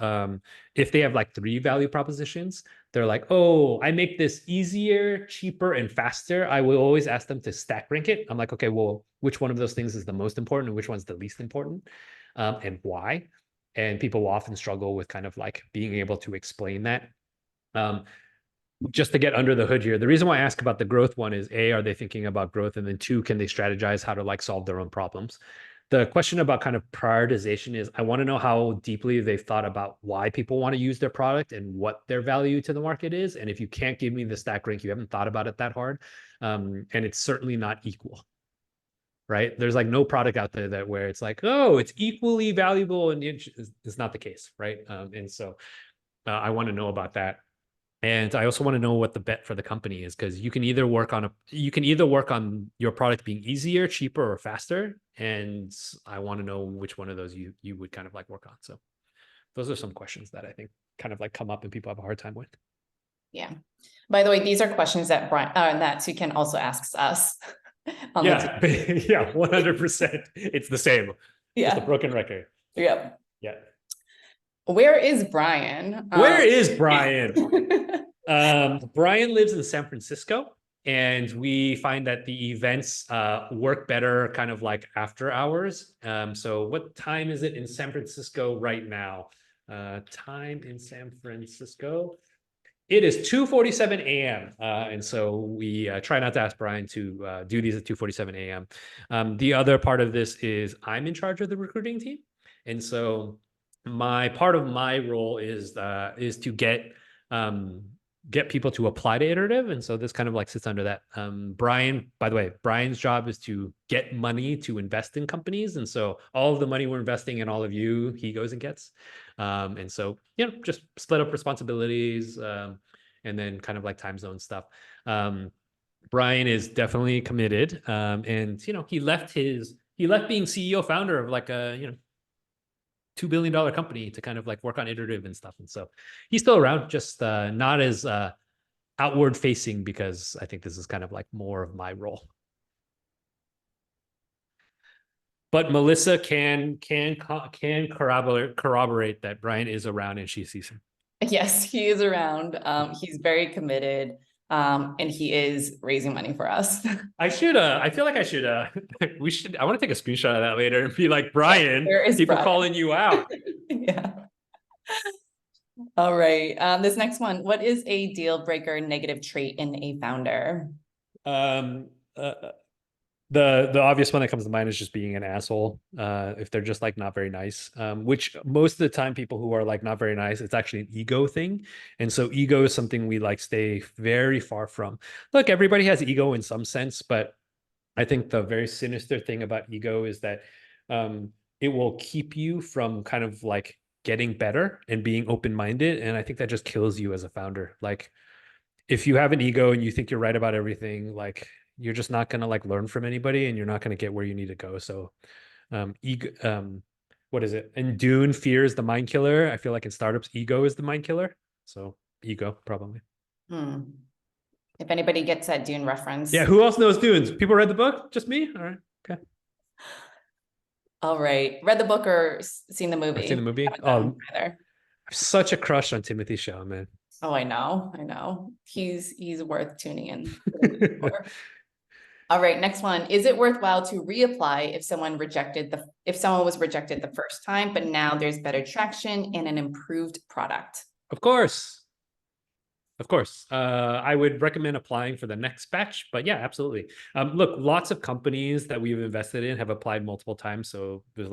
Speaker 2: if they have like 3 value propositions, they're like, oh, I make this easier, cheaper, and faster. I will always ask them to stack rank it. I'm like, okay, well, which one of those things is the most important and which one's the least important, and why? And people will often struggle with kind of like being able to explain that. Just to get under the hood here, the reason why I ask about the growth one is A, are they thinking about growth? And then 2, can they strategize how to like solve their own problems? The question about kind of prioritization is I want to know how deeply they've thought about why people want to use their product and what their value to the market is. And if you can't give me the stack rank, you haven't thought about it that hard. And it's certainly not equal, right? There's like no product out there that where it's like, oh, it's equally valuable, and it's not the case, right? And so I want to know about that. And I also want to know what the bet for the company is, because you can either work on your product being easier, cheaper, or faster. And I want to know which one of those you would kind of like work on. So those are some questions that I think kind of like come up and people have a hard time with.
Speaker 1: Yeah. By the way, these are questions that Brian, that Sukan also asks us.
Speaker 2: Yeah, yeah, 100%. It's the same.
Speaker 1: Yeah.
Speaker 2: Just a broken record.
Speaker 1: Yep.
Speaker 2: Yeah.
Speaker 1: Where is Brian?
Speaker 2: Where is Brian? Brian lives in San Francisco, and we find that the events work better kind of like after hours. So what time is it in San Francisco right now? Time in San Francisco. It is 2:47 a.m. And so we try not to ask Brian to do these at 2:47 a.m. The other part of this is I'm in charge of the recruiting team. And so part of my role is to get people to apply to Iterative. And so this kind of like sits under that. Brian, by the way, Brian's job is to get money to invest in companies. And so all of the money we're investing in all of you, he goes and gets. And so, just split up responsibilities, and then kind of like time zone stuff. Brian is definitely committed. And, he left being CEO founder of like a, $2 billion company to kind of like work on Iterative and stuff. And so he's still around, just not as outward facing, because I think this is kind of like more of my role. But Melissa can corroborate that Brian is around and she sees him.
Speaker 1: Yes, he is around. He's very committed. And he is raising money for us.
Speaker 2: I feel like I should, I want to take a screenshot of that later and be like, Brian, people Brian calling you out.
Speaker 1: Yeah. All right. This next one, what is a deal breaker negative trait in a founder?
Speaker 2: The obvious one that comes to mind is just being an asshole. If they're just like not very nice, which most of the time people who are like not very nice, it's actually an ego thing. And so ego is something we like stay very far from. Look, everybody has ego in some sense, but I think the very sinister thing about ego is that it will keep you from kind of like getting better and being open-minded. And I think that just kills you as a founder. Like if you have an ego and you think you're right about everything, like you're just not going to like learn from anybody, and you're not going to get where you need to go. So ego, what is it? In Dune, fear is the mind killer. I feel like in startups, ego is the mind killer. So ego, probably.
Speaker 1: If anybody gets that Dune reference.
Speaker 2: Yeah, who else knows Dunes? People read the book? Just me? All right, okay.
Speaker 1: All right. Read the book or seen the movie?
Speaker 2: I've seen the movie. Oh, I have such a crush on Timothy Chalamet.
Speaker 1: Oh, I know. He's worth tuning in for. All right, next one. Is it worthwhile to reapply if someone was rejected the first time, but now there's better traction and an improved product?
Speaker 2: Of course. I would recommend applying for the next batch, but yeah, absolutely. Look, lots of companies that we've invested in have applied multiple times. So there's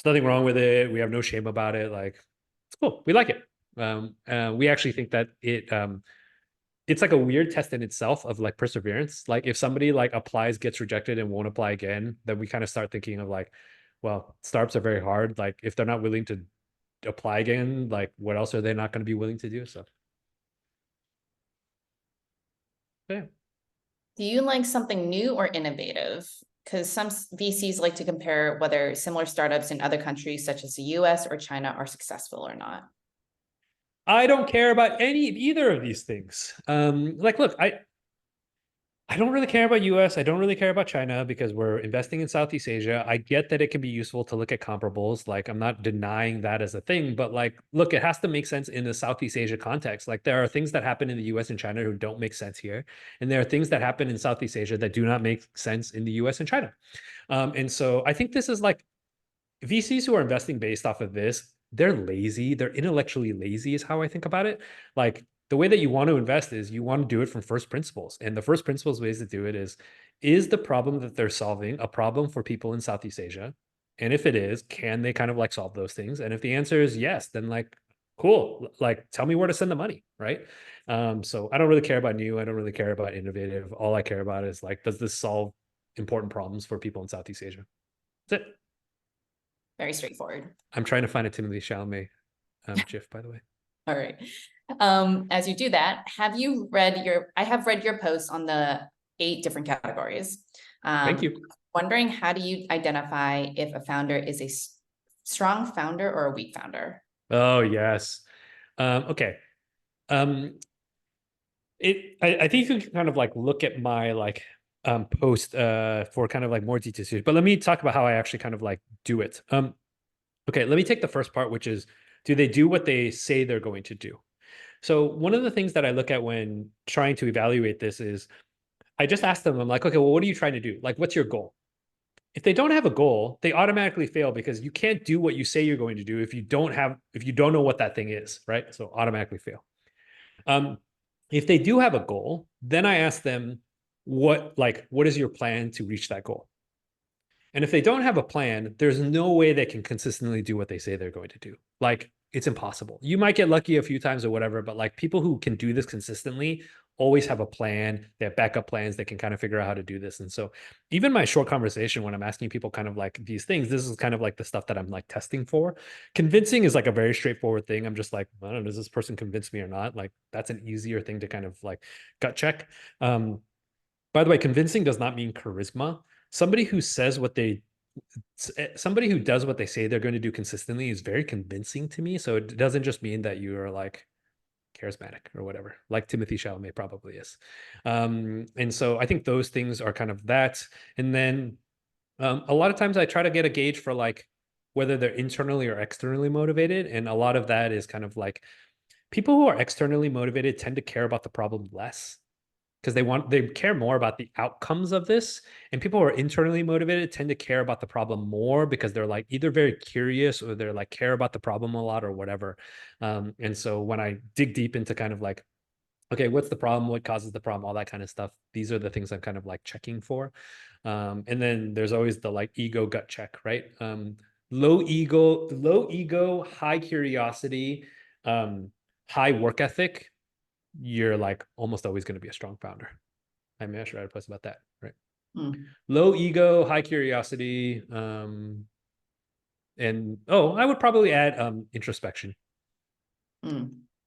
Speaker 2: nothing wrong with it. We have no shame about it. Like, it's cool. We like it. We actually think that it's like a weird test in itself of like perseverance. Like if somebody like applies, gets rejected, and won't apply again, then we kind of start thinking of like, well, startups are very hard. Like if they're not willing to apply again, like what else are they not going to be willing to do? So yeah.
Speaker 1: Do you like something new or innovative? Because some VCs like to compare whether similar startups in other countries such as the US or China are successful or not.
Speaker 2: I don't care about either of these things. Like, look, I don't really care about US. I don't really care about China because we're investing in Southeast Asia. I get that it can be useful to look at comparables. Like, I'm not denying that as a thing, but like, look, it has to make sense in the Southeast Asia context. Like, there are things that happen in the US and China who don't make sense here. And there are things that happen in Southeast Asia that do not make sense in the US and China. And so I think this is like VCs who are investing based off of this, they're lazy. They're intellectually lazy, is how I think about it. Like, the way that you want to invest is you want to do it from first principles. And the first principles ways to do it is the problem that they're solving a problem for people in Southeast Asia? And if it is, can they kind of like solve those things? And if the answer is yes, then like, cool, like tell me where to send the money, right? So I don't really care about new. I don't really care about innovative. All I care about is like, does this solve important problems for people in Southeast Asia? That's it.
Speaker 1: Very straightforward.
Speaker 2: I'm trying to find a Timothy Chalamet GIF, by the way.
Speaker 1: All right. As you do that, I have read your post on the 8 different categories.
Speaker 2: Thank you.
Speaker 1: Wondering, how do you identify if a founder is a strong founder or a weak founder?
Speaker 2: Oh, yes. Okay. I think you can kind of like look at my like post for kind of like more details here, but let me talk about how I actually kind of like do it. Okay, let me take the first part, which is, do they do what they say they're going to do? So one of the things that I look at when trying to evaluate this is I just ask them, I'm like, okay, well, what are you trying to do? Like, what's your goal? If they don't have a goal, they automatically fail because you can't do what you say you're going to do if you don't know what that thing is, right? So automatically fail. If they do have a goal, then I ask them, what is your plan to reach that goal? And if they don't have a plan, there's no way they can consistently do what they say they're going to do. Like, it's impossible. You might get lucky a few times or whatever, but like people who can do this consistently always have a plan. They have backup plans. They can kind of figure out how to do this. And so even my short conversation, when I'm asking people kind of like these things, this is kind of like the stuff that I'm like testing for. Convincing is like a very straightforward thing. I'm just like, I don't know, does this person convince me or not? Like, that's an easier thing to kind of like gut check. By the way, convincing does not mean charisma. Somebody who does what they say they're going to do consistently is very convincing to me. So it doesn't just mean that you are like charismatic or whatever, like Timothy Chalamet probably is. And so I think those things are kind of that. And then a lot of times I try to get a gauge for like whether they're internally or externally motivated. And a lot of that is kind of like people who are externally motivated tend to care about the problem less, because they care more about the outcomes of this. And people who are internally motivated tend to care about the problem more because they're like either very curious or they're like care about the problem a lot or whatever. And so when I dig deep into kind of like, okay, what's the problem? What causes the problem? All that kind of stuff. These are the things I'm kind of like checking for. And then there's always the like ego gut check, right? Low ego, high curiosity, high work ethic. You're like almost always going to be a strong founder. I mean, I should write a post about that, right? Low ego, high curiosity, and I would probably add introspection.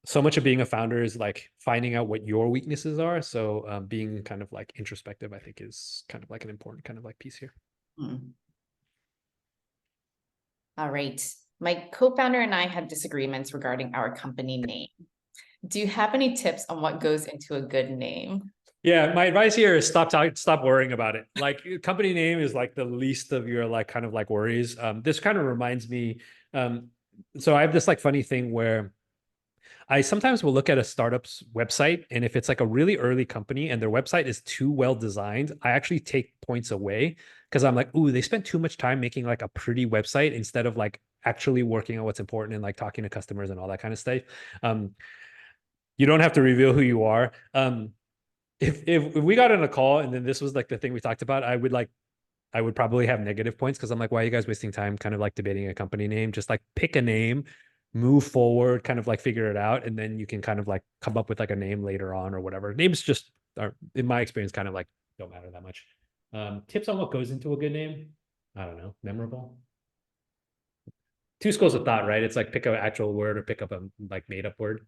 Speaker 2: So much of being a founder is like finding out what your weaknesses are. So being kind of like introspective, I think, is kind of like an important kind of like piece here.
Speaker 1: All right. My co-founder and I have disagreements regarding our company name. Do you have any tips on what goes into a good name?
Speaker 2: Yeah, my advice here is stop worrying about it. Like, company name is like the least of your like kind of like worries. This kind of reminds me. So I have this like funny thing where I sometimes will look at a startup's website, and if it's like a really early company and their website is too well designed, I actually take points away because I'm like, ooh, they spent too much time making like a pretty website instead of like actually working on what's important and like talking to customers and all that kind of stuff. You don't have to reveal who you are. If we got on a call and then this was like the thing we talked about, I would probably have negative points because I'm like, why are you guys wasting time kind of like debating a company name? Just like pick a name, move forward, kind of like figure it out, and then you can kind of like come up with like a name later on or whatever. Names just are, in my experience, kind of like don't matter that much. Tips on what goes into a good name? I don't know, memorable. Two schools of thought, right? It's like pick an actual word or pick up a like made up word.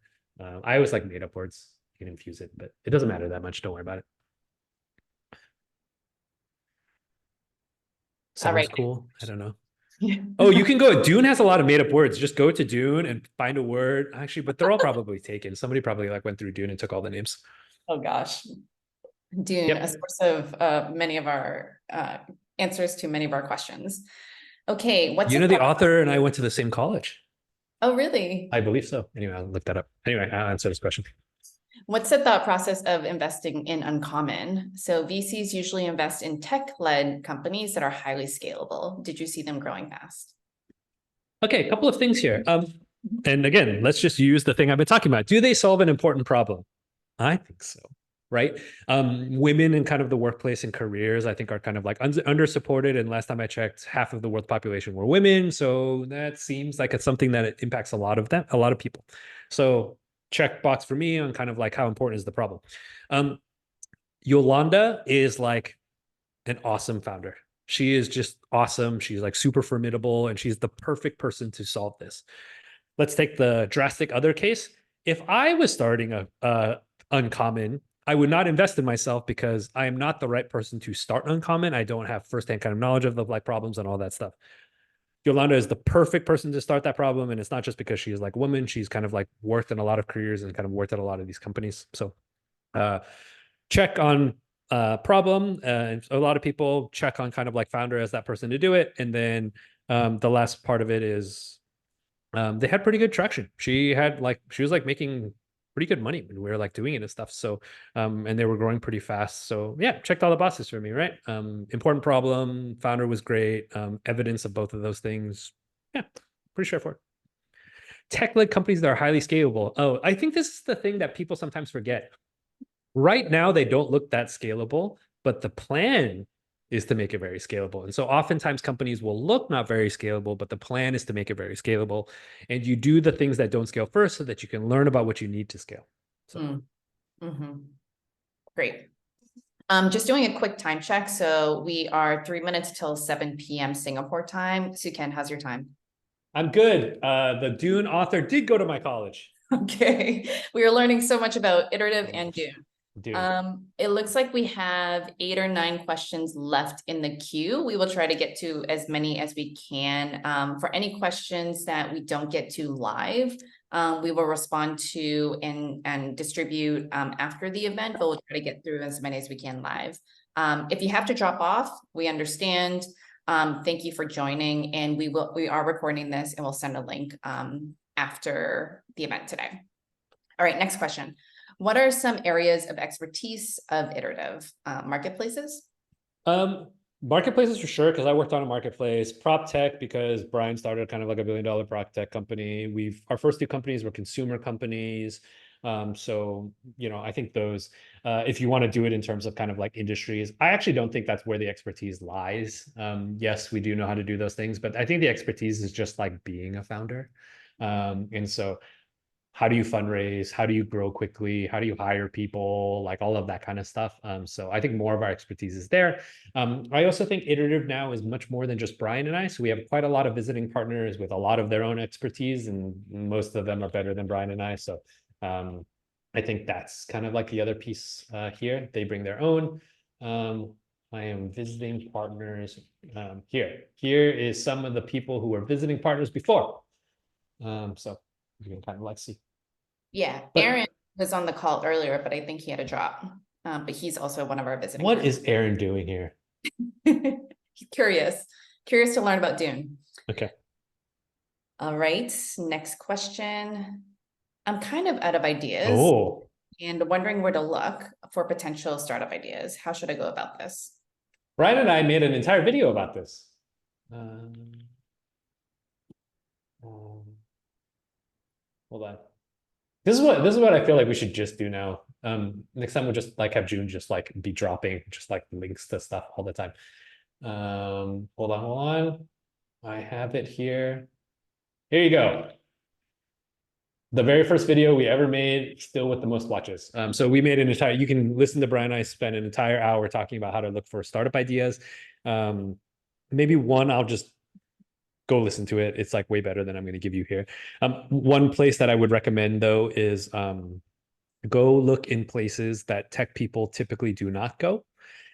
Speaker 2: I always like made up words. You can infuse it, but it doesn't matter that much. Don't worry about it. Sounds
Speaker 1: right.
Speaker 2: cool. I don't know. Oh, you can go. Dune has a lot of made up words. Just go to Dune and find a word. Actually, but they're all probably taken. Somebody probably like went through Dune and took all the names.
Speaker 1: Oh gosh. Dune,
Speaker 2: Yep.
Speaker 1: a source of many of our answers to many of our questions. Okay, what's
Speaker 2: You
Speaker 1: the
Speaker 2: know, the
Speaker 1: thought?
Speaker 2: author and I went to the same college.
Speaker 1: Oh, really?
Speaker 2: I believe so. Anyway, I'll look that up. Anyway, I'll answer this question.
Speaker 1: What's the thought process of investing in Uncommon? So VCs usually invest in tech-led companies that are highly scalable. Did you see them growing fast?
Speaker 2: Okay, a couple of things here. And again, let's just use the thing I've been talking about. Do they solve an important problem? I think so, right? Women in kind of the workplace and careers, I think, are kind of like under supported. And last time I checked, half of the world population were women. So that seems like it's something that it impacts a lot of them, a lot of people. So check box for me on kind of like how important is the problem. Yolanda is like an awesome founder. She is just awesome. She's like super formidable, and she's the perfect person to solve this. Let's take the drastic other case. If I was starting a Uncommon, I would not invest in myself because I am not the right person to start Uncommon. I don't have firsthand kind of knowledge of the like problems and all that stuff. Yolanda is the perfect person to start that problem. And it's not just because she is like a woman. She's kind of like worked in a lot of careers and kind of worked at a lot of these companies. So check on problem. A lot of people check on kind of like founder as that person to do it. And then the last part of it is they had pretty good traction. She was like making pretty good money when we were like doing it and stuff. So and they were growing pretty fast. So yeah, checked all the boxes for me, right? Important problem, founder was great, evidence of both of those things. Yeah, pretty straightforward. Tech-led companies that are highly scalable. Oh, I think this is the thing that people sometimes forget. Right now, they don't look that scalable, but the plan is to make it very scalable. And so oftentimes companies will look not very scalable, but the plan is to make it very scalable. And you do the things that don't scale first so that you can learn about what you need to scale. So
Speaker 1: Great. Just doing a quick time check. So we are 3 minutes till 7 p.m. Singapore time. Suken, how's your time?
Speaker 2: I'm good. The Dune author did go to my college.
Speaker 1: Okay. We are learning so much about iterative and Dune.
Speaker 2: Dune.
Speaker 1: It looks like we have 8 or 9 questions left in the queue. We will try to get to as many as we can. For any questions that we don't get to live, we will respond to and distribute after the event, but we'll try to get through as many as we can live. If you have to drop off, we understand. Thank you for joining, and we are recording this and we'll send a link after the event today. All right, next question. What are some areas of expertise of Iterative? Marketplaces?
Speaker 2: Marketplaces for sure, because I worked on a marketplace. Prop tech, because Brian started kind of like $1 billion prop tech company. Our first 2 companies were consumer companies. So, I think those, if you want to do it in terms of kind of like industries, I actually don't think that's where the expertise lies. Yes, we do know how to do those things, but I think the expertise is just like being a founder. And so how do you fundraise? How do you grow quickly? How do you hire people? Like all of that kind of stuff. So I think more of our expertise is there. I also think Iterative now is much more than just Brian and I. So we have quite a lot of visiting partners with a lot of their own expertise, and most of them are better than Brian and I. So I think that's kind of like the other piece here. They bring their own. I am visiting partners here. Here is some of the people who were visiting partners before. So you can kind of like see.
Speaker 1: Yeah, Aaron was on the call earlier, but I think he had a drop. But he's also one of our visiting.
Speaker 2: What is Aaron doing here?
Speaker 1: He's curious to learn about Dune.
Speaker 2: Okay.
Speaker 1: All right, next question. I'm kind of out of ideas. And wondering where to look for potential startup ideas. How should I go about this?
Speaker 2: Brian and I made an entire video about this. Hold on. This is what I feel like we should just do now. Next time we'll just like have June just like be dropping just like links to stuff all the time. Hold on. I have it here. Here you go. The very first video we ever made, still with the most watches. So we made you can listen to Brian and I spend an entire hour talking about how to look for startup ideas. Maybe one, I'll just go listen to it. It's like way better than I'm going to give you here. One place that I would recommend though is go look in places that tech people typically do not go.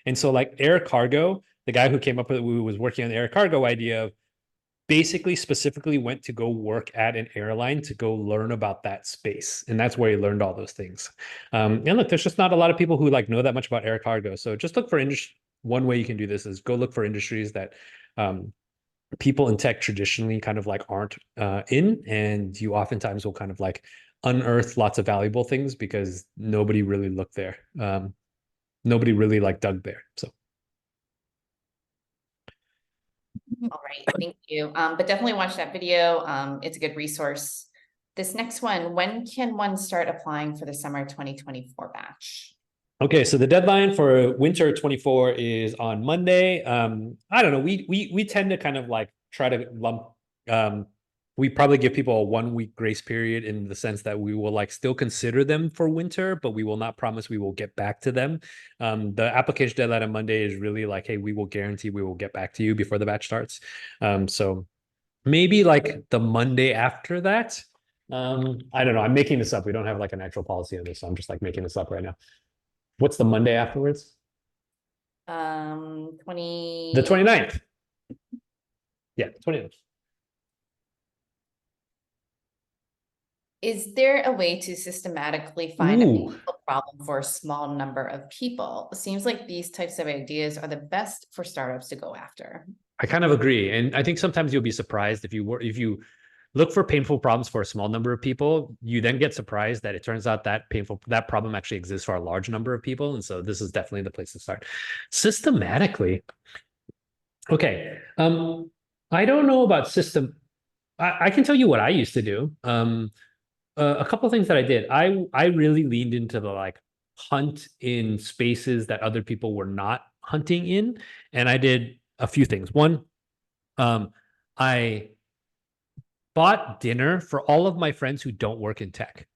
Speaker 2: And so like air cargo, the guy who came up with, who was working on the air cargo idea, basically specifically went to go work at an airline to go learn about that space. And that's where he learned all those things. And look, there's just not a lot of people who like know that much about air cargo. So just look for industry. One way you can do this is go look for industries that people in tech traditionally kind of like aren't in, and you oftentimes will kind of like unearth lots of valuable things because nobody really looked there. Nobody really like dug there. So.
Speaker 1: All right, thank you. But definitely watch that video. It's a good resource. This next one, when can one start applying for the summer 2024 batch?
Speaker 2: Okay, so the deadline for winter 24 is on Monday. I don't know. We tend to kind of like try to lump. We probably give people a 1 week grace period in the sense that we will like still consider them for winter, but we will not promise we will get back to them. The application deadline on Monday is really like, hey, we will guarantee we will get back to you before the batch starts. So maybe like the Monday after that. I don't know. I'm making this up. We don't have like an actual policy on this, so I'm just like making this up right now. What's the Monday afterwards?
Speaker 1: 20.
Speaker 2: The 29th. Yeah, 29th.
Speaker 1: Is there a way to systematically find a painful problem for a small number of people? It seems like these types of ideas are the best for startups to go after.
Speaker 2: I kind of agree. And I think sometimes you'll be surprised if you look for painful problems for a small number of people, you then get surprised that it turns out that that problem actually exists for a large number of people. And so this is definitely the place to start. Systematically. Okay. I don't know about system. I can tell you what I used to do. A couple of things that I did. I really leaned into the like hunt in spaces that other people were not hunting in. And I did a few things. One, I bought dinner for all of my friends who don't work in tech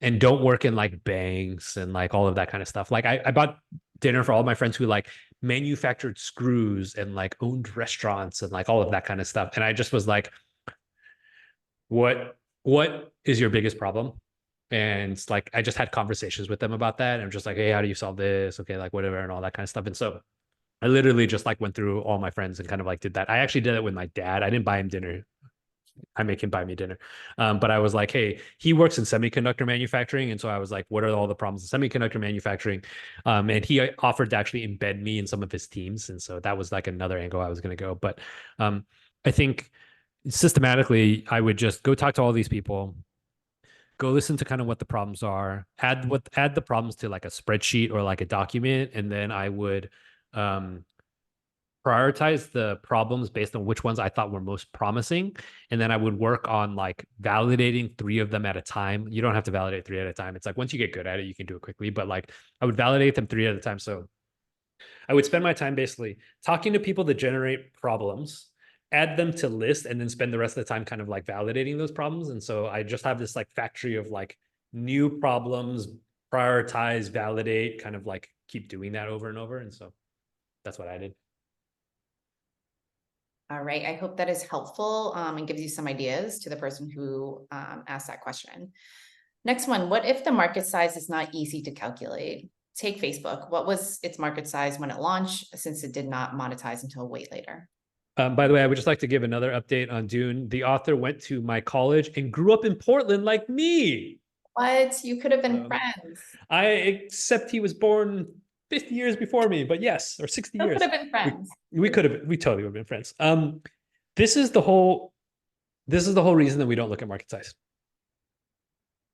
Speaker 2: and don't work in like banks and like all of that kind of stuff. Like I bought dinner for all my friends who like manufactured screws and like owned restaurants and like all of that kind of stuff. And I just was like, what is your biggest problem? And like I just had conversations with them about that. And I'm just like, hey, how do you solve this? Okay, like whatever, and all that kind of stuff. And so I literally just like went through all my friends and kind of like did that. I actually did it with my dad. I didn't buy him dinner. I make him buy me dinner. But I was like, hey, he works in semiconductor manufacturing. And so I was like, what are all the problems in semiconductor manufacturing? And he offered to actually embed me in some of his teams. And so that was like another angle I was going to go. But I think systematically, I would just go talk to all these people, go listen to kind of what the problems are, add the problems to like a spreadsheet or like a document. And then I would prioritize the problems based on which ones I thought were most promising. And then I would work on like validating 3 of them at a time. You don't have to validate 3 at a time. It's like once you get good at it, you can do it quickly. But like I would validate them 3 at a time. So I would spend my time basically talking to people that generate problems, add them to list, and then spend the rest of the time kind of like validating those problems. And so I just have this like factory of like new problems, prioritize, validate, kind of like keep doing that over and over. And so that's what I did.
Speaker 1: All right, I hope that is helpful and gives you some ideas to the person who asked that question. Next one, what if the market size is not easy to calculate? Take Facebook. What was its market size when it launched, since it did not monetize until way later?
Speaker 2: By the way, I would just like to give another update on Dune. The author went to my college and grew up in Portland like me.
Speaker 1: What? You could have been friends.
Speaker 2: Except he was born 50 years before me, but yes, or 60 years.
Speaker 1: Could have been friends.
Speaker 2: We totally would have been friends. This is the whole reason that we don't look at market size.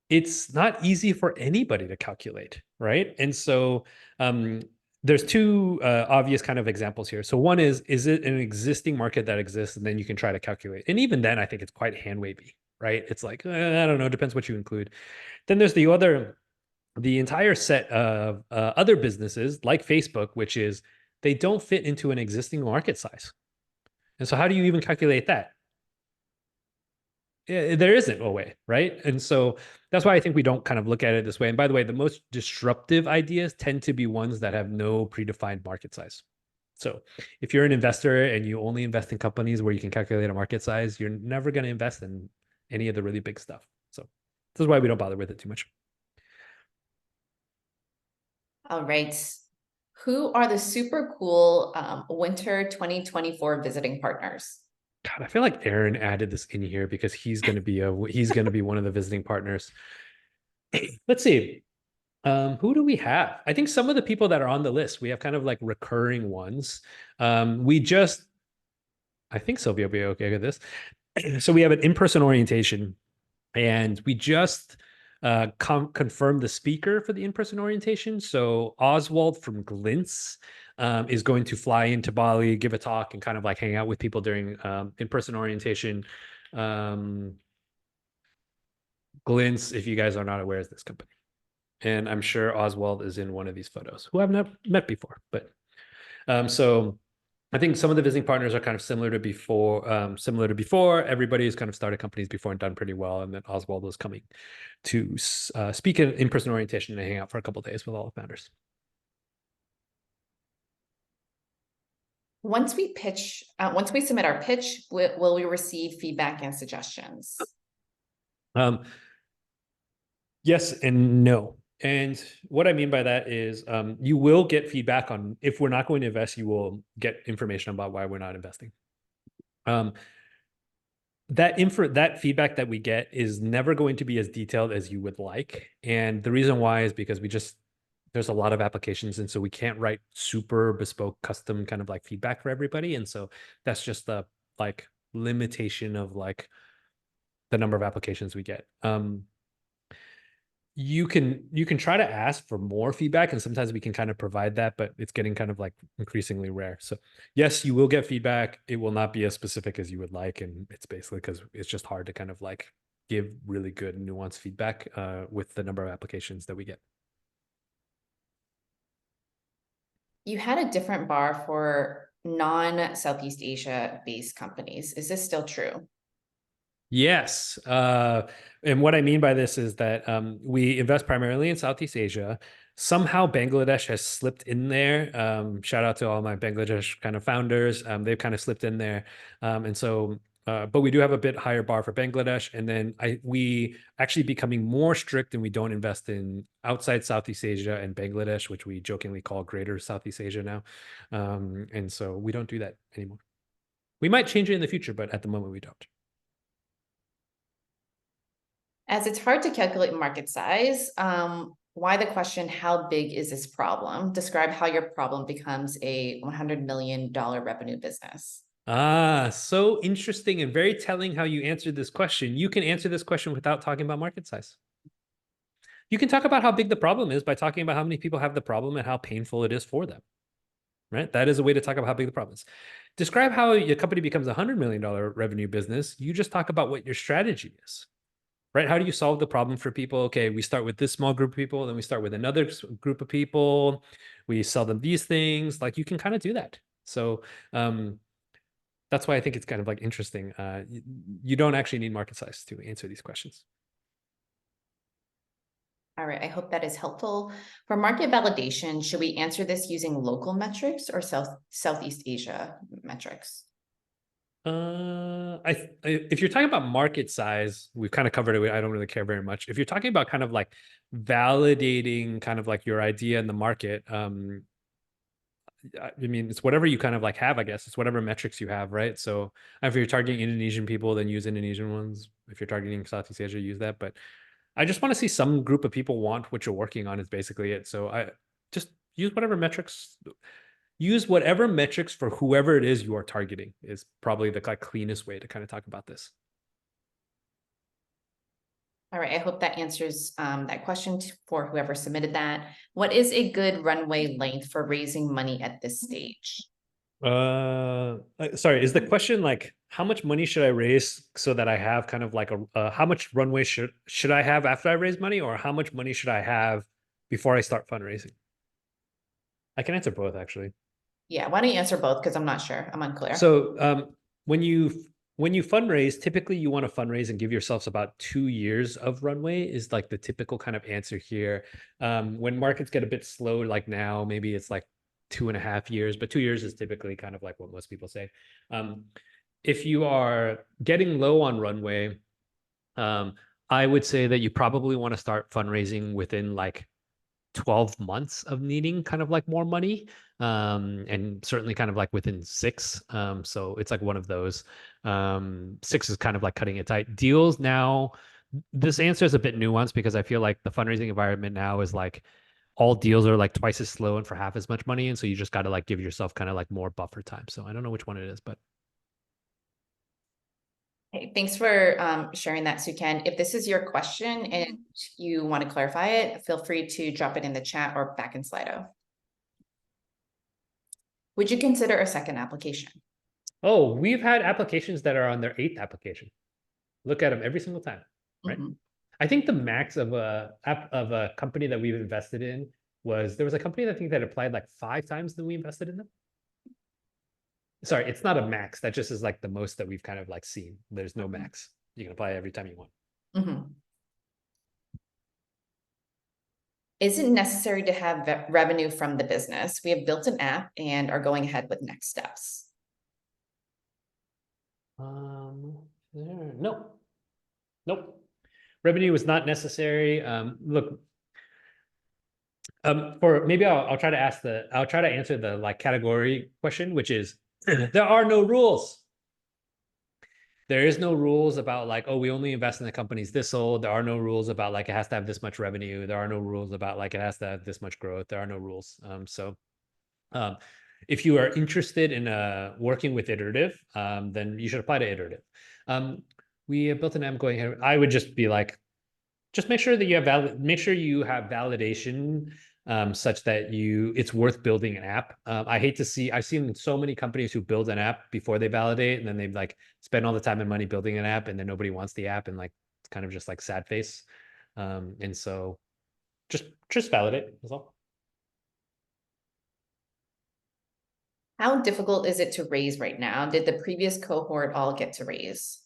Speaker 2: It's not easy for anybody to calculate, right? And so there's 2 obvious kind of examples here. So one is it an existing market that exists, and then you can try to calculate. And even then, I think it's quite hand wavy, right? It's like, I don't know, depends what you include. Then there's the entire set of other businesses like Facebook, which is they don't fit into an existing market size. And so how do you even calculate that? There isn't a way, right? And so that's why I think we don't kind of look at it this way. And by the way, the most disruptive ideas tend to be ones that have no predefined market size. So if you're an investor and you only invest in companies where you can calculate a market size, you're never going to invest in any of the really big stuff. So this is why we don't bother with it too much.
Speaker 1: All right. Who are the super cool winter 2024 visiting partners?
Speaker 2: God, I feel like Aaron added this in here because he's going to be one of the visiting partners. Let's see. Who do we have? I think some of the people that are on the list, we have kind of like recurring ones. I think Sylvia will be okay with this. So we have an in-person orientation, and we just confirmed the speaker for the in-person orientation. So Oswald from Glints is going to fly into Bali, give a talk, and kind of like hang out with people during in-person orientation. Glints, if you guys are not aware, is this company. And I'm sure Oswald is in one of these photos, who I've not met before. But so I think some of the visiting partners are kind of similar to before. Everybody has kind of started companies before and done pretty well. And then Oswald was coming to speak at in-person orientation and hang out for a couple of days with all the founders.
Speaker 1: Once we submit our pitch, will we receive feedback and suggestions?
Speaker 2: Yes and no. And what I mean by that is you will get feedback on, if we're not going to invest, you will get information about why we're not investing. That feedback that we get is never going to be as detailed as you would like. And the reason why is because there's a lot of applications. And so we can't write super bespoke custom kind of like feedback for everybody. And so that's just the like limitation of like the number of applications we get. You can try to ask for more feedback, and sometimes we can kind of provide that, but it's getting kind of like increasingly rare. So yes, you will get feedback. It will not be as specific as you would like. And it's basically because it's just hard to kind of like give really good nuanced feedback with the number of applications that we get.
Speaker 1: You had a different bar for non-Southeast Asia based companies. Is this still true?
Speaker 2: Yes. And what I mean by this is that we invest primarily in Southeast Asia. Somehow Bangladesh has slipped in there. Shout out to all my Bangladesh kind of founders. They've kind of slipped in there. But we do have a bit higher bar for Bangladesh. And then we actually becoming more strict, and we don't invest in outside Southeast Asia and Bangladesh, which we jokingly call Greater Southeast Asia now. And so we don't do that anymore. We might change it in the future, but at the moment we don't.
Speaker 1: As it's hard to calculate market size, why the question, how big is this problem? Describe how your problem becomes a $100 million revenue business.
Speaker 2: So interesting and very telling how you answered this question. You can answer this question without talking about market size. You can talk about how big the problem is by talking about how many people have the problem and how painful it is for them, right? That is a way to talk about how big the problem is. Describe how your company becomes a $100 million revenue business. You just talk about what your strategy is, right? How do you solve the problem for people? Okay, we start with this small group of people, then we start with another group of people. We sell them these things. Like you can kind of do that. So that's why I think it's kind of like interesting. You don't actually need market size to answer these questions.
Speaker 1: All right, I hope that is helpful. For market validation, should we answer this using local metrics or Southeast Asia metrics?
Speaker 2: If you're talking about market size, we've kind of covered it. I don't really care very much. If you're talking about kind of like validating kind of like your idea in the market, I mean, it's whatever you kind of like have, I guess. It's whatever metrics you have, right? So if you're targeting Indonesian people, then use Indonesian ones. If you're targeting Southeast Asia, use that. But I just want to see some group of people want what you're working on is basically it. So I just use whatever metrics. Use whatever metrics for whoever it is you are targeting is probably the like cleanest way to kind of talk about this.
Speaker 1: All right, I hope that answers that question for whoever submitted that. What is a good runway length for raising money at this stage?
Speaker 2: Sorry, is the question like how much money should I raise so that I have kind of like how much runway should I have after I raise money, or how much money should I have before I start fundraising? I can answer both actually.
Speaker 1: Yeah, why don't you answer both? Because I'm not sure. I'm unclear.
Speaker 2: So when you fundraise, typically you want to fundraise and give yourselves about 2 years of runway is like the typical kind of answer here. When markets get a bit slow, like now, maybe it's like 2.5 years, but 2 years is typically kind of like what most people say. If you are getting low on runway, I would say that you probably want to start fundraising within like 12 months of needing kind of like more money, and certainly kind of like within 6. So it's like one of those. 6 is kind of like cutting it tight. Deals now, this answer is a bit nuanced because I feel like the fundraising environment now is like all deals are like twice as slow and for half as much money, and so you just got to like give yourself kind of like more buffer time. So I don't know which one it is, but
Speaker 1: Hey, thanks for sharing that, Suken. If this is your question and you want to clarify it, feel free to drop it in the chat or back in Slido. Would you consider a second application?
Speaker 2: oh, we've had applications that are on their 8th application. Look at them every single time, right?
Speaker 1: Mhm.
Speaker 2: I think the max of a company that we've invested in was, there was a company that I think that applied like 5 times than we invested in them. Sorry, it's not a max. That just is like the most that we've kind of like seen. There's no max. You can apply every time you want.
Speaker 1: Mhm. Is it necessary to have revenue from the business? We have built an app and are going ahead with next steps.
Speaker 2: No, nope. Revenue was not necessary. Look, for maybe I'll try to answer the like category question, which is there are no rules. There is no rules about like, oh, we only invest in the companies this old. There are no rules about like it has to have this much revenue. There are no rules about like it has to have this much growth. There are no rules. If you are interested in working with Iterative, then you should apply to Iterative. We have built an app going ahead. I would just be like, just make sure that you have make sure you have validation such that it's worth building an app. I've seen so many companies who build an app before they validate, and then they like spend all the time and money building an app, and then nobody wants the app, and like it's kind of just like sad face. And so just validate. That's all.
Speaker 1: How difficult is it to raise right now? Did the previous cohort all get to raise?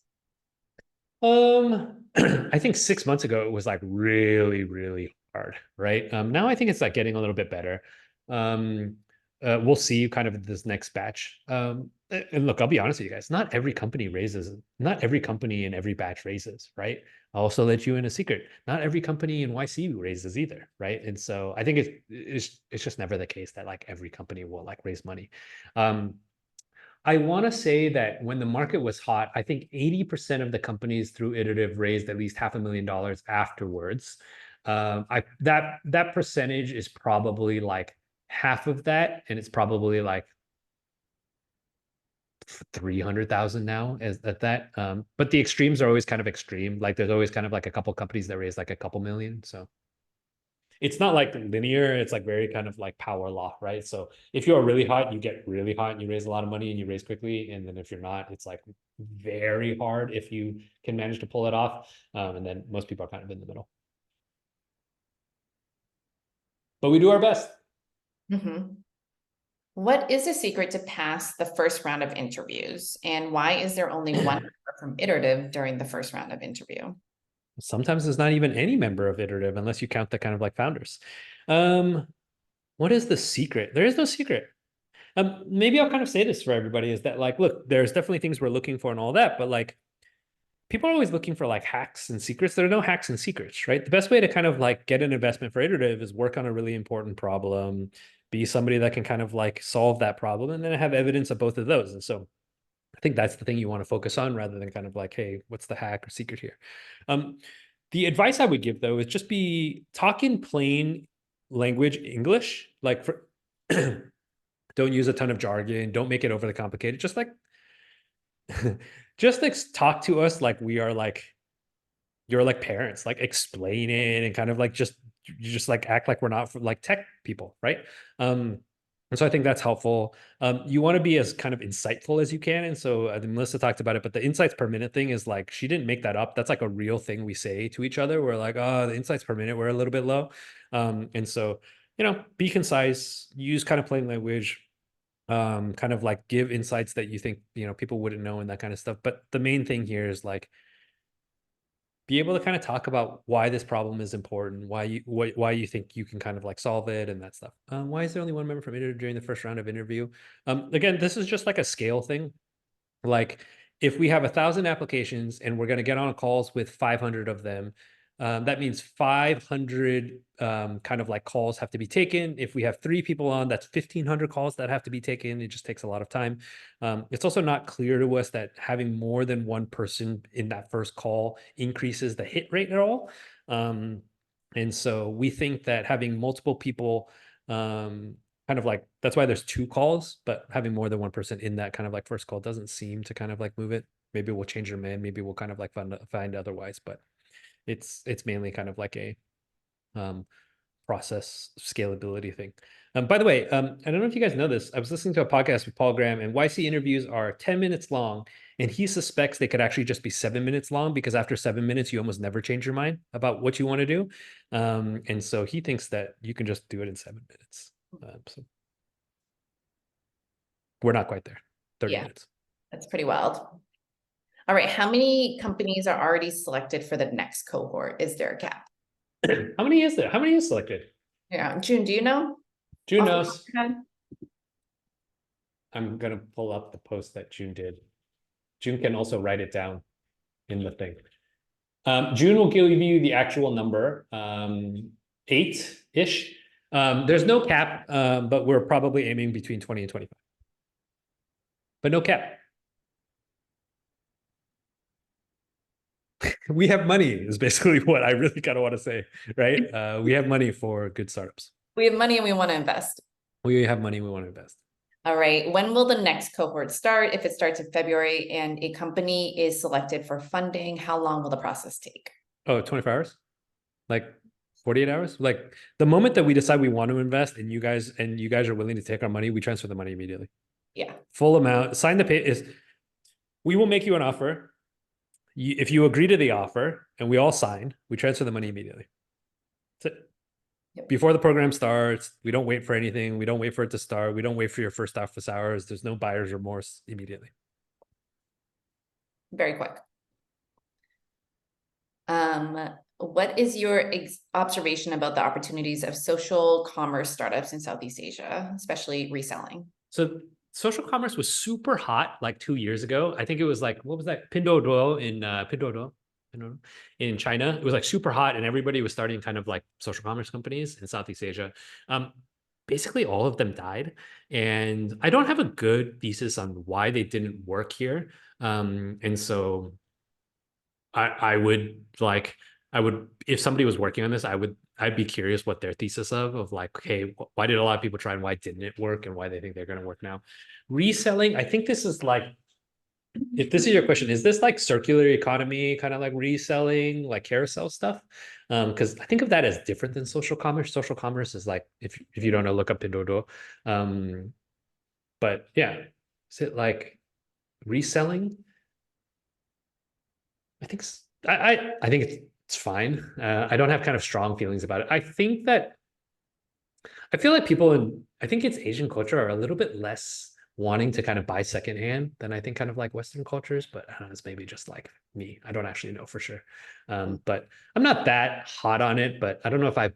Speaker 2: I think 6 months ago it was like really, really hard, right? Now I think it's like getting a little bit better. We'll see kind of this next batch. And look, I'll be honest with you guys, not every company in every batch raises, right? I'll also let you in a secret. Not every company in YC raises either, right? And so I think it's just never the case that like every company will like raise money. I want to say that when the market was hot, I think 80% of the companies through Iterative raised at least $500,000 afterwards. That percentage is probably like half of that, and it's probably like 300,000 now at that. But the extremes are always kind of extreme. Like there's always kind of like a couple companies that raise like a couple million. So it's not like linear. It's like very kind of like power law, right? So if you're really hot, you get really hot and you raise a lot of money and you raise quickly. And then if you're not, it's like very hard if you can manage to pull it off. And then most people are kind of in the middle. But we do our best.
Speaker 1: Mhm. What is the secret to pass the first round of interviews? And why is there only one member from Iterative during the first round of interview?
Speaker 2: Sometimes there's not even any member of Iterative unless you count the kind of like founders. What is the secret? There is no secret. Maybe I'll kind of say this for everybody is that like, look, there's definitely things we're looking for and all that, but like people are always looking for like hacks and secrets. There are no hacks and secrets, right? The best way to kind of like get an investment for Iterative is work on a really important problem, be somebody that can kind of like solve that problem, and then have evidence of both of those. And so I think that's the thing you want to focus on rather than kind of like, hey, what's the hack or secret here? The advice I would give though is just talk in plain language English, like don't use a ton of jargon, don't make it overly complicated. Just like just like talk to us like we are like you're like parents, like explain it and kind of like just like act like we're not like tech people, right? And so I think that's helpful. You want to be as kind of insightful as you can. And so I think Melissa talked about it, but the insights per minute thing is like, she didn't make that up. That's like a real thing we say to each other. We're like, oh, the insights per minute, we're a little bit low. And so, be concise, use kind of plain language, kind of like give insights that you think, people wouldn't know and that kind of stuff. But the main thing here is like, be able to kind of talk about why this problem is important, why you think you can kind of like solve it and that stuff. Why is there only one member from Iterative during the first round of interview? Again, this is just like a scale thing. Like if we have 1,000 applications and we're going to get on calls with 500 of them, That means 500 kind of like calls have to be taken. If we have 3 people on, that's 1,500 calls that have to be taken. It just takes a lot of time. It's also not clear to us that having more than one person in that first call increases the hit rate at all. And so we think that having multiple people, kind of like, that's why there's 2 calls, but having more than one person in that kind of like first call doesn't seem to kind of like move it. Maybe we'll change our mind. Maybe we'll kind of like find otherwise, but it's mainly kind of like a process scalability thing. By the way, I don't know if you guys know this. I was listening to a podcast with Paul Graham, and YC interviews are 10 minutes long, and he suspects they could actually just be 7 minutes long because after 7 minutes, you almost never change your mind about what you want to do. And so he thinks that you can just do it in 7 minutes. So we're not quite there. 30 minutes.
Speaker 1: That's pretty wild. All right, how many companies are already selected for the next cohort? Is there a cap?
Speaker 2: How many is there? How many is selected?
Speaker 1: Yeah, June, do you know?
Speaker 2: June knows. I'm going to pull up the post that June did. June can also write it down in the thing. June will give you the actual number, 8-ish. There's no cap, but we're probably aiming between 20 and 25. But no cap. We have money is basically what I really kind of want to say, right? We have money for good startups.
Speaker 1: We have money and we want to invest.
Speaker 2: We have money, we want to invest.
Speaker 1: All right, when will the next cohort start? If it starts in February and a company is selected for funding, how long will the process take?
Speaker 2: Oh, 24 hours? Like 48 hours? Like the moment that we decide we want to invest and you guys are willing to take our money, we transfer the money immediately.
Speaker 1: Yeah.
Speaker 2: Full amount, sign the pay is, we will make you an offer. If you agree to the offer and we all sign, we transfer the money immediately. That's it.
Speaker 1: Yep.
Speaker 2: Before the program starts, we don't wait for anything. We don't wait for it to start. We don't wait for your first office hours. There's no buyer's remorse immediately.
Speaker 1: Very quick. What is your observation about the opportunities of social commerce startups in Southeast Asia, especially reselling?
Speaker 2: So social commerce was super hot like 2 years ago. I think it was like, what was that? Pinduoduo in China. It was like super hot and everybody was starting kind of like social commerce companies in Southeast Asia. Basically all of them died. And I don't have a good thesis on why they didn't work here. And so I would, if somebody was working on this, I'd be curious what their thesis of like, hey, why did a lot of people try and why didn't it work and why they think they're going to work now. Reselling, I think this is like, if this is your question, is this like circular economy, kind of like reselling, like carousel stuff? Because I think of that as different than social commerce. Social commerce is like, if you don't know, look up Pinduoduo. But yeah, is it like reselling? I think it's fine. I don't have kind of strong feelings about it. I feel like I think it's Asian culture are a little bit less wanting to kind of buy secondhand than I think kind of like Western cultures, but I don't know, it's maybe just like me. I don't actually know for sure. But I'm not that hot on it, but I don't know if I'm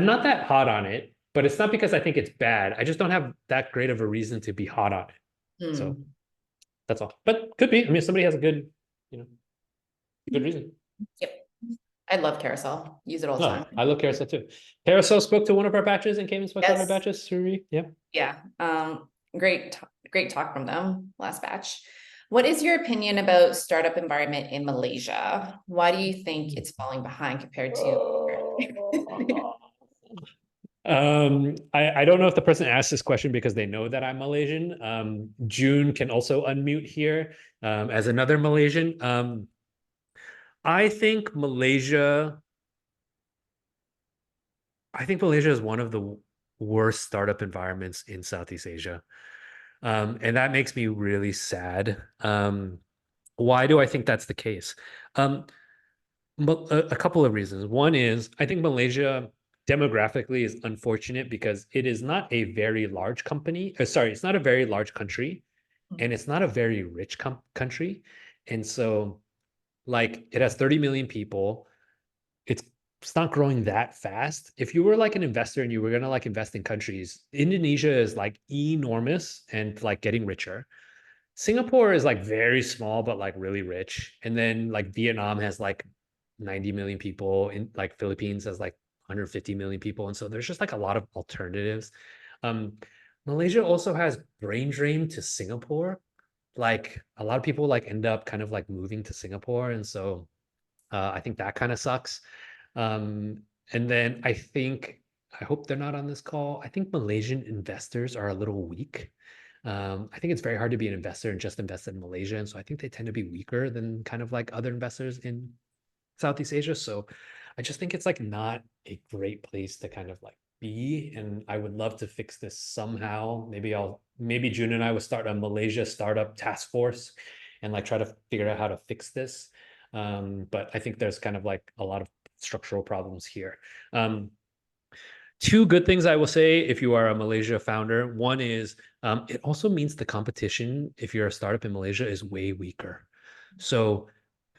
Speaker 2: not that hot on it, but it's not because I think it's bad. I just don't have that great of a reason to be hot on it. So that's all, but could be. I mean, if somebody has a good reason.
Speaker 1: Yep. I love Carousel. Use it all the time.
Speaker 2: I love Carousel too. Carousel spoke to one of our batches and came and spoke to our batches. Yeah.
Speaker 1: Yeah. Great talk from them last batch. What is your opinion about startup environment in Malaysia? Why do you think it's falling behind compared to?
Speaker 2: I don't know if the person asked this question because they know that I'm Malaysian. June can also unmute here as another Malaysian. I think Malaysia is one of the worst startup environments in Southeast Asia. And that makes me really sad. Why do I think that's the case? A couple of reasons. One is I think Malaysia demographically is unfortunate because it is not a very large it's not a very large country, and it's not a very rich country. And so like it has 30 million people. It's not growing that fast. If you were like an investor and you were going to like invest in countries, Indonesia is like enormous and like getting richer. Singapore is like very small, but like really rich. And then like Vietnam has like 90 million people, in like Philippines has like 150 million people. And so there's just like a lot of alternatives. Malaysia also has brain drain to Singapore. Like a lot of people like end up kind of like moving to Singapore. And so I think that kind of sucks. And then I hope they're not on this call. I think Malaysian investors are a little weak. I think it's very hard to be an investor and just invest in Malaysia. And so I think they tend to be weaker than kind of like other investors in Southeast Asia. So I just think it's like not a great place to kind of like be. And I would love to fix this somehow. Maybe June and I will start a Malaysia startup task force and like try to figure out how to fix this. But I think there's kind of like a lot of structural problems here. Two good things I will say if you are a Malaysia founder. One is it also means the competition, if you're a startup in Malaysia, is way weaker. So,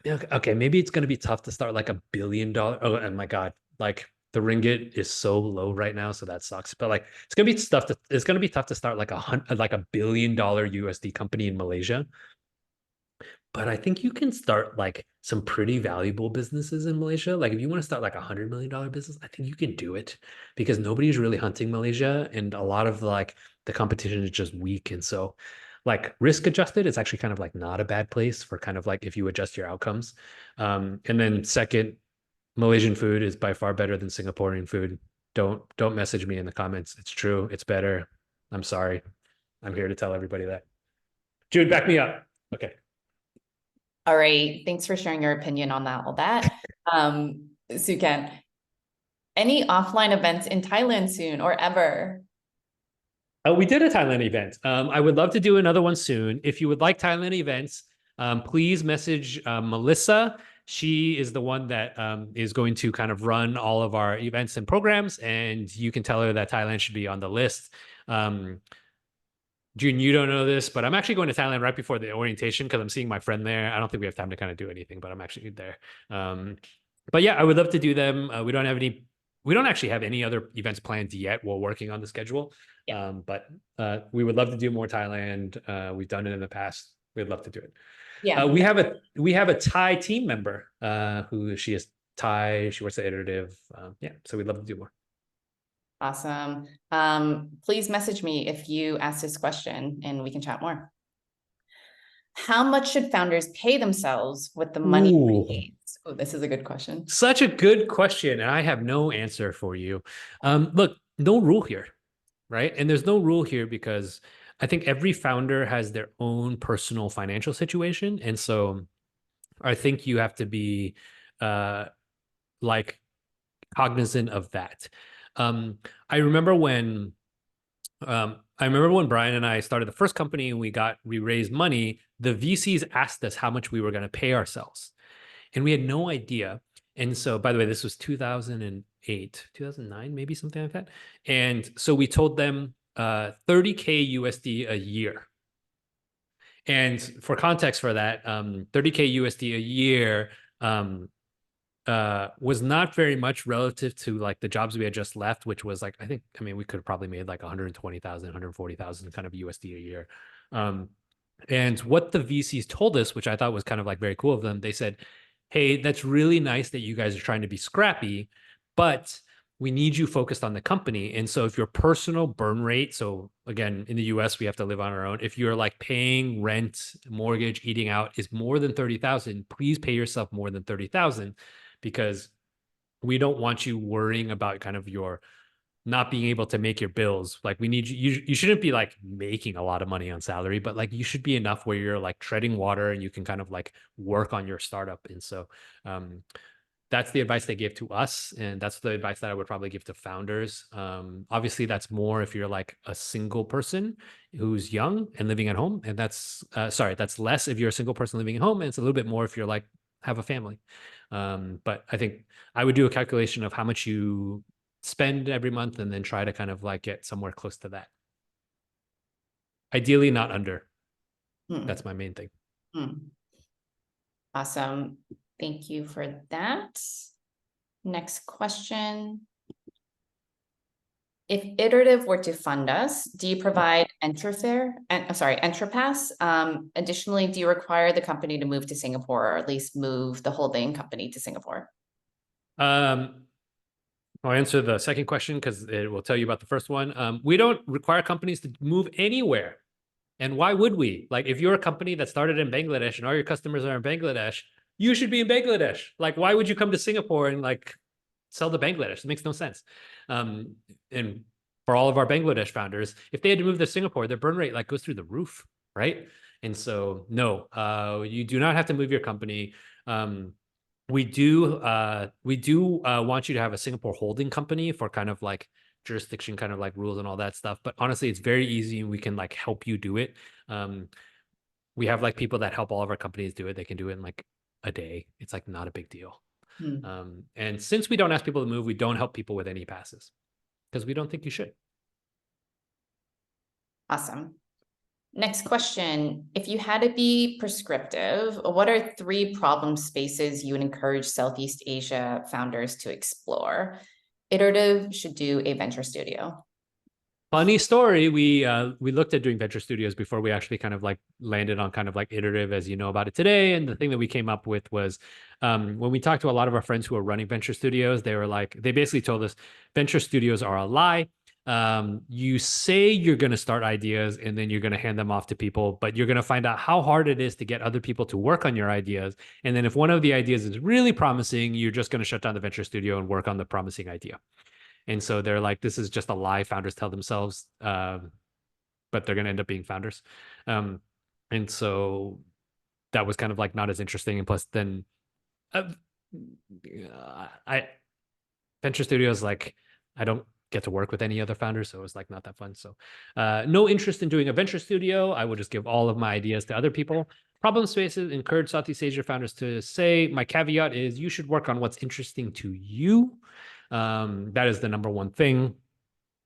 Speaker 2: okay, maybe it's going to be tough to start like $1 billion. Oh my God, like the ringgit is so low right now, so that sucks. But like it's going to be tough to start like $1 billion USD company in Malaysia. But I think you can start like some pretty valuable businesses in Malaysia. Like if you want to start like $100 million business, I think you can do it because nobody's really hunting Malaysia, and a lot of like the competition is just weak. And so like risk adjusted, it's actually kind of like not a bad place for kind of like if you adjust your outcomes. And then second, Malaysian food is by far better than Singaporean food. Don't message me in the comments. It's true. It's better. I'm sorry. I'm here to tell everybody that. Jude, back me up. Okay.
Speaker 1: All right. Thanks for sharing your opinion on all that. Sukan, any offline events in Thailand soon or ever?
Speaker 2: We did a Thailand event. I would love to do another one soon. If you would like Thailand events, please message Melissa. She is the one that is going to kind of run all of our events and programs, and you can tell her that Thailand should be on the list. June, you don't know this, but I'm actually going to Thailand right before the orientation because I'm seeing my friend there. I don't think we have time to kind of do anything, but I'm actually there. But yeah, I would love to do them. We don't actually have any other events planned yet. We're working on the schedule. Yeah. But we would love to do more Thailand. We've done it in the past. We'd love to do it. Yeah. We have a Thai team member who she is Thai. She works at Iterative. Yeah, so we'd love to do more.
Speaker 1: Awesome. Please message me if you ask this question and we can chat more. How much should founders pay themselves with the money raised? Oh, this is a good question.
Speaker 2: Such a good question. And I have no answer for you. Look, no rule here, right? And there's no rule here because I think every founder has their own personal financial situation. And so I think you have to be like cognizant of that. I remember when Brian and I started the first company and we raised money, the VCs asked us how much we were going to pay ourselves. And we had no idea. And so, by the way, this was 2008, 2009, maybe something like that. And so we told them $30K USD a year. And for context for that, $30K USD a year was not very much relative to like the jobs we had just left, which was like, we could have probably made like 120,000, 140,000 kind of USD a year. And what the VCs told us, which I thought was kind of like very cool of them, they said, hey, that's really nice that you guys are trying to be scrappy, but we need you focused on the company. And so if your personal burn rate, so again, in the US, we have to live on our own. If you're like paying rent, mortgage, eating out is more than 30,000, please pay yourself more than 30,000 because we don't want you worrying about kind of your not being able to make your bills. Like we need you shouldn't be like making a lot of money on salary, but like you should be enough where you're like treading water and you can kind of like work on your startup. And so that's the advice they gave to us. And that's the advice that I would probably give to founders. Obviously that's more if you're like a single person who's young and living at home. And that's less if you're a single person living at home. And it's a little bit more if you're like have a family. But I think I would do a calculation of how much you spend every month and then try to kind of like get somewhere close to that. Ideally not under. That's my main thing.
Speaker 1: Awesome. Thank you for that. Next question. If Iterative were to fund us, do you provide entrepass? Additionally, do you require the company to move to Singapore, or at least move the holding company to Singapore?
Speaker 2: I'll answer the second question because it will tell you about the first one. We don't require companies to move anywhere. And why would we? Like, if you're a company that started in Bangladesh and all your customers are in Bangladesh, you should be in Bangladesh. Like, why would you come to Singapore and like sell to Bangladesh? It makes no sense. And for all of our Bangladesh founders, if they had to move to Singapore, their burn rate like goes through the roof, right? And so, no, you do not have to move your company. We do want you to have a Singapore holding company for kind of like jurisdiction kind of like rules and all that stuff. But honestly, it's very easy and we can like help you do it. We have like people that help all of our companies do it. They can do it in like a day. It's like not a big deal. And since we don't ask people to move, we don't help people with any passes because we don't think you should.
Speaker 1: Awesome. Next question. If you had to be prescriptive, what are 3 problem spaces you would encourage Southeast Asia founders to explore? Iterative should do a venture studio.
Speaker 2: Funny story. We looked at doing venture studios before we actually kind of like landed on kind of like Iterative as you know about it today. And the thing that we came up with was when we talked to a lot of our friends who are running venture studios, they were like, they basically told us venture studios are a lie. You say you're going to start ideas and then you're going to hand them off to people, but you're going to find out how hard it is to get other people to work on your ideas. And then if one of the ideas is really promising, you're just going to shut down the venture studio and work on the promising idea. And so they're like, this is just a lie founders tell themselves, but they're going to end up being founders. And so that was kind of like not as interesting. And plus then venture studios, like I don't get to work with any other founders. So it was like not that fun. So no interest in doing a venture studio. I would just give all of my ideas to other people. Problem spaces, encourage Southeast Asia founders to say, my caveat is you should work on what's interesting to you. That is the number one thing.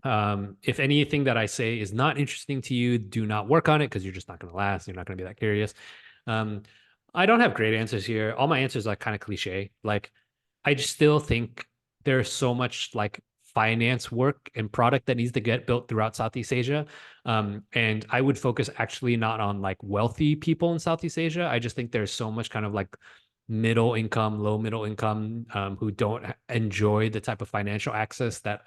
Speaker 2: If anything that I say is not interesting to you, do not work on it because you're just not going to last. You're not going to be that curious. I don't have great answers here. All my answers are kind of cliche. Like, I just still think there's so much like finance work and product that needs to get built throughout Southeast Asia. And I would focus actually not on like wealthy people in Southeast Asia. I just think there's so much kind of like middle income, low middle income, who don't enjoy the type of financial access that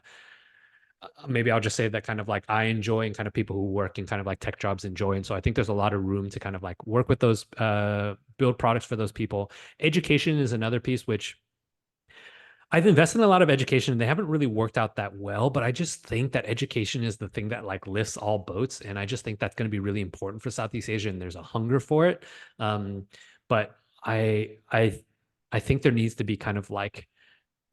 Speaker 2: maybe I'll just say that kind of like I enjoy and kind of people who work in kind of like tech jobs enjoy. And so I think there's a lot of room to kind of like work with those, build products for those people. Education is another piece, which I've invested in a lot of education and they haven't really worked out that well, but I just think that education is the thing that like lifts all boats. And I just think that's going to be really important for Southeast Asia and there's a hunger for it. But I think there needs to be kind of like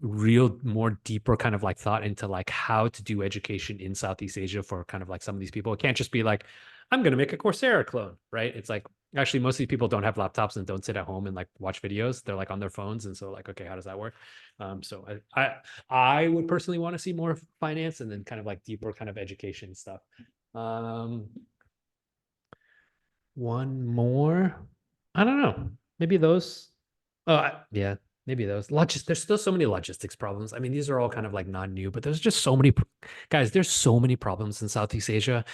Speaker 2: real more deeper kind of like thought into like how to do education in Southeast Asia for kind of like some of these people. It can't just be like, I'm going to make a Coursera clone, right? It's like, actually, most of these people don't have laptops and don't sit at home and like watch videos. They're like on their phones. And so like, okay, how does that work? So I would personally want to see more finance and then kind of like deeper kind of education stuff. One more, I don't know, maybe those. Oh, yeah, maybe those. There's still so many logistics problems. I mean, these are all kind of like non-new, but there's just so many guys. There's so many problems in Southeast Asia.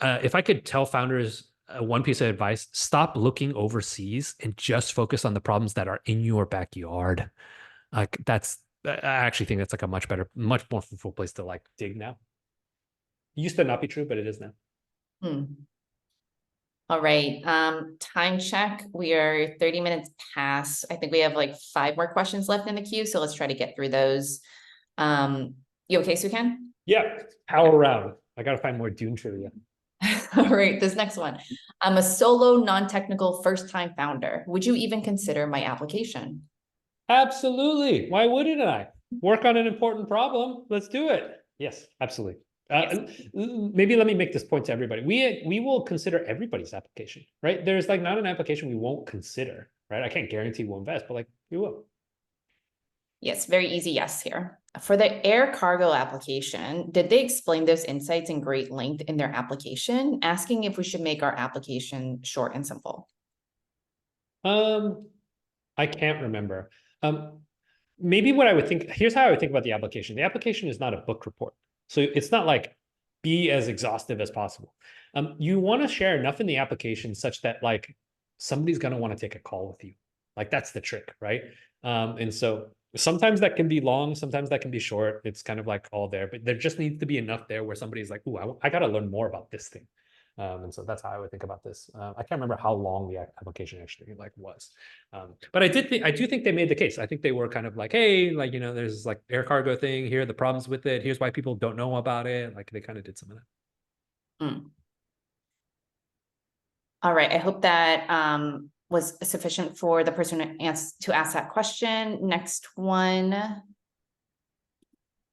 Speaker 2: If I could tell founders one piece of advice, stop looking overseas and just focus on the problems that are in your backyard. Like I actually think that's like a much better, much more fruitful place to like dig now. It used to not be true, but it is now.
Speaker 1: All right. Time check. We are 30 minutes past. I think we have like 5 more questions left in the queue. So let's try to get through those. You okay, Sukan?
Speaker 2: Yeah. Power round. I got to find more Dune trivia.
Speaker 1: All right. This next one. I'm a solo, non-technical first-time founder. Would you even consider my application?
Speaker 2: Absolutely. Why wouldn't I? Work on an important problem. Let's do it. Yes, absolutely. Maybe let me make this point to everybody. We will consider everybody's application, right? There's like not an application we won't consider, right? I can't guarantee we'll invest, but like we will.
Speaker 1: Yes, very easy yes here. For the air cargo application, did they explain those insights in great length in their application, asking if we should make our application short and simple?
Speaker 2: I can't remember. Maybe what I would think, here's how I would think about the application. The application is not a book report. So it's not like be as exhaustive as possible. You want to share enough in the application such that like somebody's going to want to take a call with you. Like that's the trick, right? And so sometimes that can be long, sometimes that can be short. It's kind of like all there, but there just needs to be enough there where somebody's like, "Ooh, I got to learn more about this thing." And so that's how I would think about this. I can't remember how long the application actually like was, but I do think they made the case. I think they were kind of like, hey, like, you know, there's like air cargo thing here, are the problems with it. Here's why people don't know about it. Like they kind of did some of that.
Speaker 1: Mm. All right, I hope that was sufficient for the person to ask that question. Next one.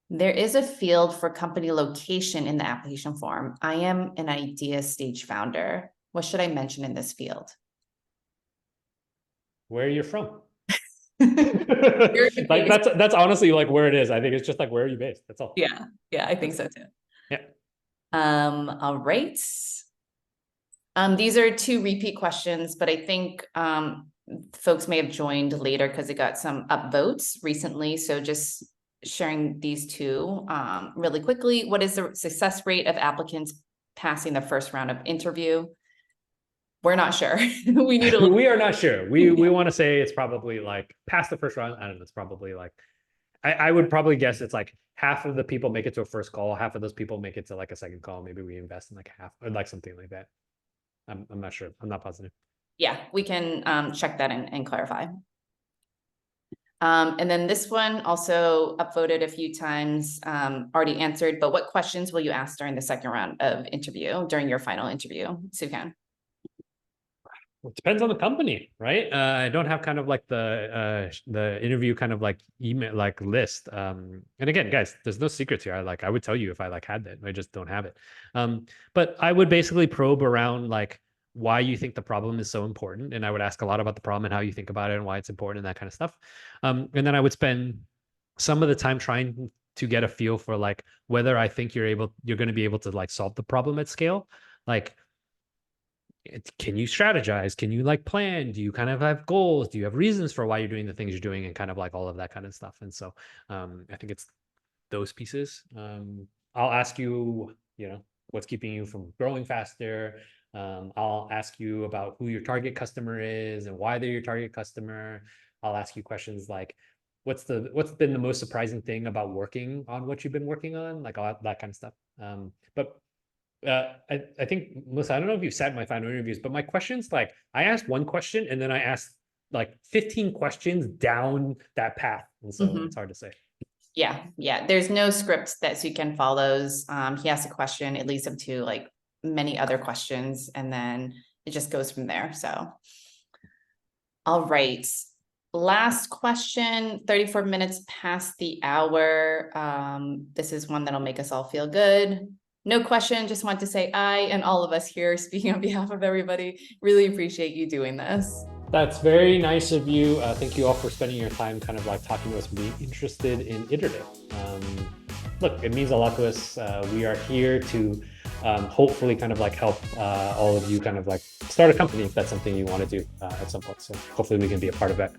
Speaker 1: There is a field for company location in the application form. I am an idea stage founder. What should I mention in this field?
Speaker 2: Where you're from. Like that's honestly like where it is. I think it's just like, where are you based? That's all.
Speaker 1: Yeah, I think so too.
Speaker 2: Yeah.
Speaker 1: All right. These are 2 repeat questions, but I think folks may have joined later because it got some upvotes recently. So just sharing these 2 really quickly. What is the success rate of applicants passing the first round of interview? We're not sure. We need to.
Speaker 2: We are not sure. We want to say it's probably like past the first round. I don't know. It's probably like, I would probably guess it's like half of the people make it to a first call. Half of those people make it to like a second call. Maybe we invest in like half or like something like that. I'm not sure. I'm not positive.
Speaker 1: Yeah, we can check that and clarify. And then this one also upvoted a few times, already answered, but what questions will you ask during the second round of interview, during your final interview, Sukan?
Speaker 2: It depends on the company, right? I don't have kind of like the interview kind of like email like list. And again, guys, there's no secrets here. I would tell you if I like had that. I just don't have it. But I would basically probe around like why you think the problem is so important, and I would ask a lot about the problem and how you think about it and why it's important and that kind of stuff. And then I would spend some of the time trying to get a feel for like whether I think you're going to be able to like solve the problem at scale, like. Can you strategize? Can you like plan? Do you kind of have goals? Do you have reasons for why you're doing the things you're doing, and kind of like all of that kind of stuff? And so I think it's those pieces. I'll ask you, you know, what's keeping you from growing faster. I'll ask you about who your target customer is and why they're your target customer. I'll ask you questions like, what's been the most surprising thing about working on what you've been working on, like all that kind of stuff. But I think, Melissa, I don't know if you've sat in my final interviews, but my questions, like I asked one question and then I asked like 15 questions down that path. And so it's hard to say.
Speaker 1: Yeah. There's no script that Sukan follows. He asks a question, it leads him to like many other questions, and then it just goes from there. So, all right. Last question, 34 minutes past the hour. This is one that'll make us all feel good. No question, just want to say I and all of us here, speaking on behalf of everybody, really appreciate you doing this.
Speaker 2: That's very nice of you. Thank you all for spending your time kind of like talking to us, being interested in Iterative. Look, it means a lot to us. We are here to hopefully kind of like help all of you kind of like start a company if that's something you want to do at some point. So hopefully we can be a part of that.